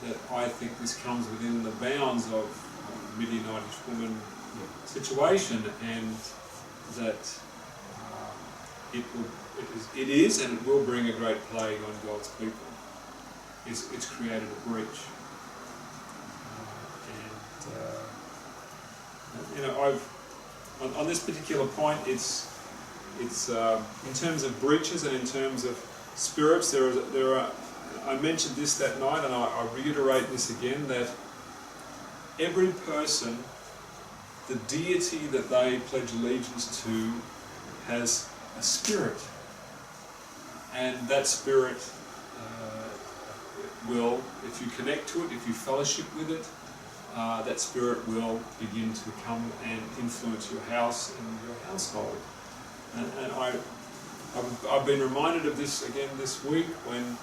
That I think this comes within the bounds of a Midianitish woman situation, and that it is and it will bring a great plague on God's people. It's created a breach. On this particular point, it's in terms of breaches and in terms of spirits. There are. I mentioned this that night, and I reiterate this again, that every person, the deity that they pledge allegiance to, has a spirit, and that spirit will, if you connect to it, if you fellowship with it, that spirit will begin to come and influence your house and your household. And I've been reminded of this again this week when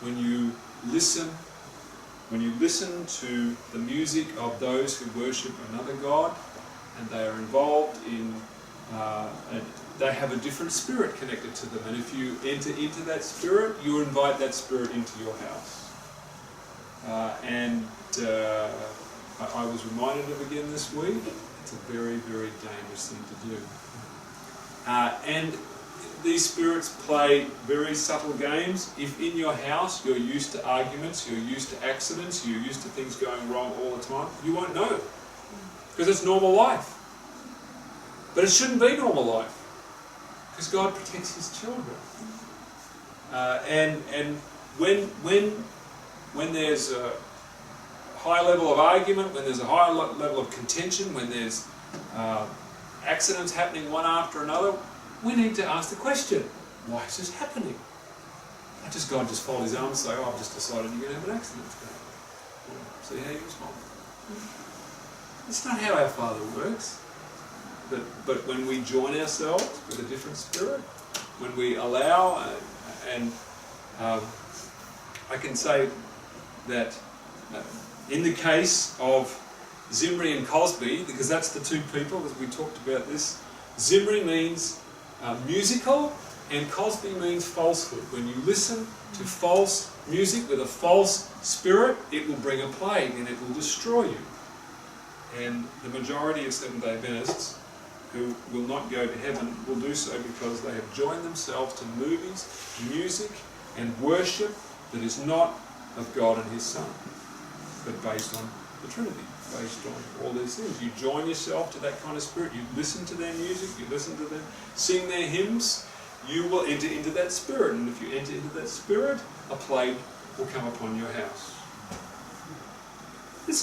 you listen to the music of those who worship another god, and they are involved in, they have a different spirit connected to them. And if you enter into that spirit, you invite that spirit into your house. I was reminded of again this week, it's a very, very dangerous thing to do. And these spirits play very subtle games. If in your house you're used to arguments, you're used to accidents, you're used to things going wrong all the time, you won't know, because it's normal life. But it shouldn't be normal life, because God protects His children. And when there's a high level of argument, when there's a high level of contention, when there's accidents happening one after another, we need to ask the question, why is this happening? Not just God just fold His arms and say, oh, I've just decided you're going to have an accident today. See how you respond. It's not how our Father works. But when we join ourselves with a different spirit, when we allow, and I can say that in the case of Zimri and Cosby, because that's the two people, as we talked about this, Zimri means musical, And Cosby means falsehood. When you listen to false music with a false spirit, it will bring a plague and it will destroy you. And the majority of Seventh-day Adventists who will not go to heaven will do so because they have joined themselves to movies, music, and worship that is not of God and His Son, but based on the Trinity, based on all these things. You join yourself to that kind of spirit, you listen to their music, you listen to them sing their hymns, you will enter into that spirit, and if you enter into that spirit, a plague will come upon your house. This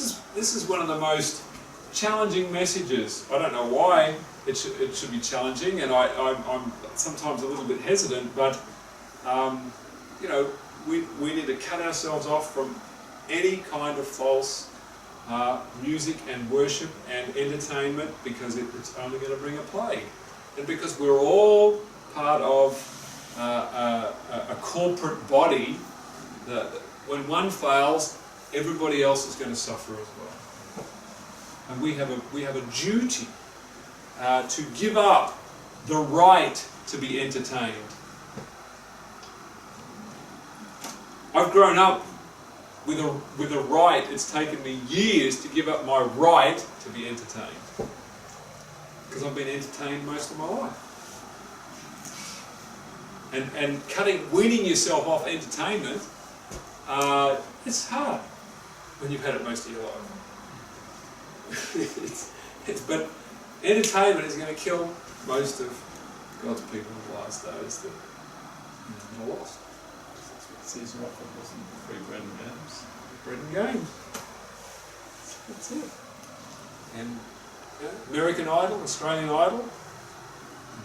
is one of the most challenging messages. I don't know why it should be challenging, and I'm sometimes a little bit hesitant, but you know, we need to cut ourselves off from any kind of false music and worship and entertainment, because it's only going to bring a plague. And because we're all part of a corporate body, that when one fails, everybody else is going to suffer as well. And we have a duty to give up the right to be entertained. I've grown up with a right. It's taken me years to give up my right to be entertained, because I've been entertained most of my life. And weaning yourself off entertainment, it's hard when you've had it most of your life. But entertainment is going to kill most of God's people in the last days that are lost. That's what Caesar offered, wasn't it? Free bread and games. Bread and games. That's it. And American Idol, Australian Idol,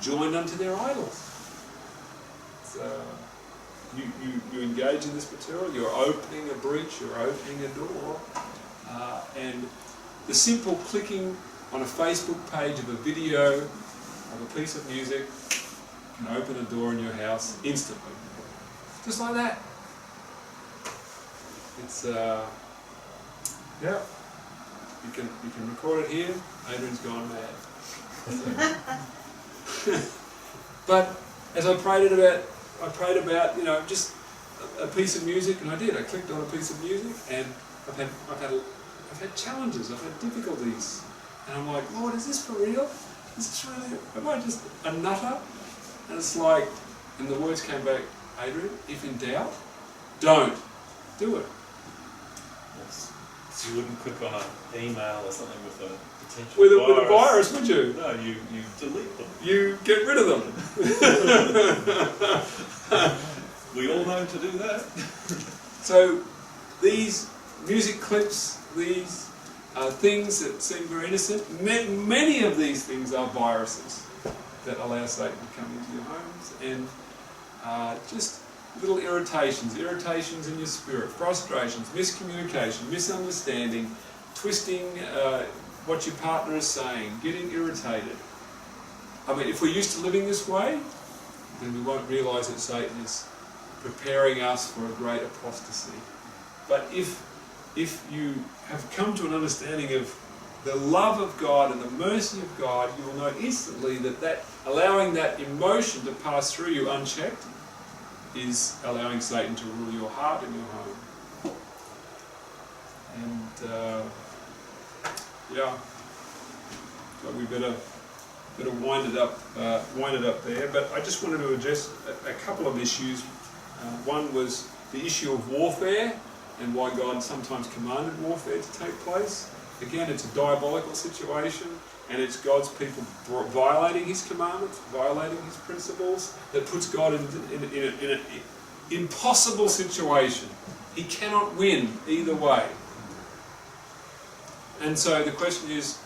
joined unto their idols. So you engage in this material, you're opening a breach, you're opening a door, and the simple clicking on a Facebook page of a video of a piece of music can open a door in your house instantly. Just like that. It's yeah. You can record it here. Adrian's gone mad. But as I prayed about just a piece of music, and I did. I clicked on a piece of music, and I've had challenges. I've had difficulties, and I'm like, Lord, is this for real? Is this really? Am I just a nutter? And it's like, and the words came back, Adrian, if in doubt, don't do it. Yes. So you wouldn't click on an email or something with a potential With a virus, would you? No, you delete them. You get rid of them. We all know to do that. So these music clips, these things that seem very innocent, many of these things are viruses that allow Satan to come into your homes, and just little irritations in your spirit, frustrations, miscommunication, misunderstanding, twisting what your partner is saying, getting irritated. I mean, if we're used to living this way, then we won't realise that Satan is preparing us for a great apostasy. But if you have come to an understanding of the love of God and the mercy of God, you will know instantly that allowing that emotion to pass through you unchecked is allowing Satan to rule your heart and your home. And yeah, so we better wind it up there. But I just wanted to address a couple of issues. One was the issue of warfare and why God sometimes commanded warfare to take place. Again, it's a diabolical situation, and it's God's people violating His commandments, violating His principles, that puts God in an impossible situation. He cannot win either way. And so the question is,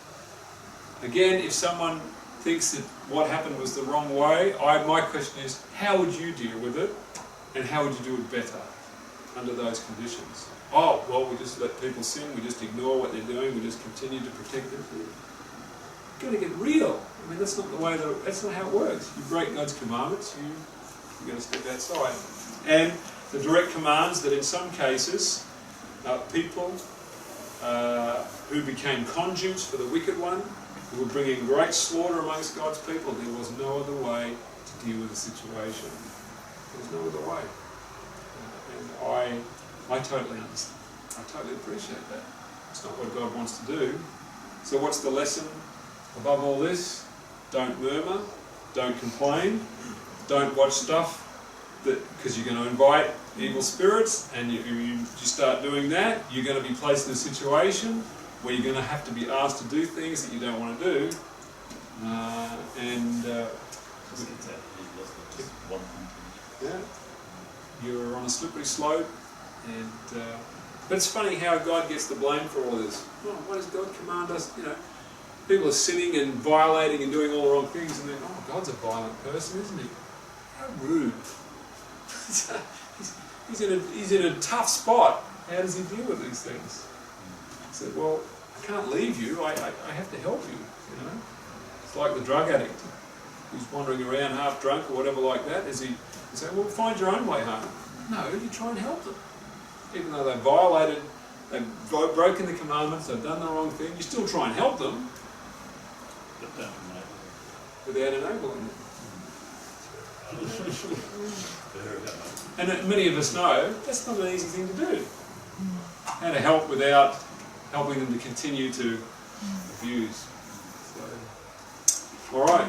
again, if someone thinks that what happened was the wrong way, my question is, how would you deal with it, and how would you do it better under those conditions? Oh, well, we just let people sin, we just ignore what they're doing, we just continue to protect them. You've got to get real. I mean, that's not the way that's not how it works. You break God's commandments, you've got to step outside. And the direct commands that in some cases, people who became conduits for the wicked one, who were bringing great slaughter amongst God's people, there was no other way to deal with the situation. There's no other way. And I totally understand. I totally appreciate that. It's not what God wants to do. So what's the lesson above all this? Don't murmur, don't complain, don't watch stuff that, because you're going to invite evil spirits, and you start doing that, you're going to be placed in a situation where you're going to have to be asked to do things that you don't want to do. Yeah, you're on a slippery slope, and but it's funny how God gets the blame for all this. Oh, why does God command us? You know, people are sinning and violating and doing all the wrong things, and then, oh, God's a violent person, isn't he? How rude. He's in a tough spot. How does he deal with these things? He said, well, I can't leave you. I have to help you. You know, it's like the drug addict who's wandering around half drunk or whatever like that. Is he say, well, find your own way home? No, you try and help them. Even though they've violated, they've broken the commandments, they've done the wrong thing, you still try and help them without enabling them. And many of us know that's not an easy thing to do. How to help without helping them to continue to abuse. So, all right.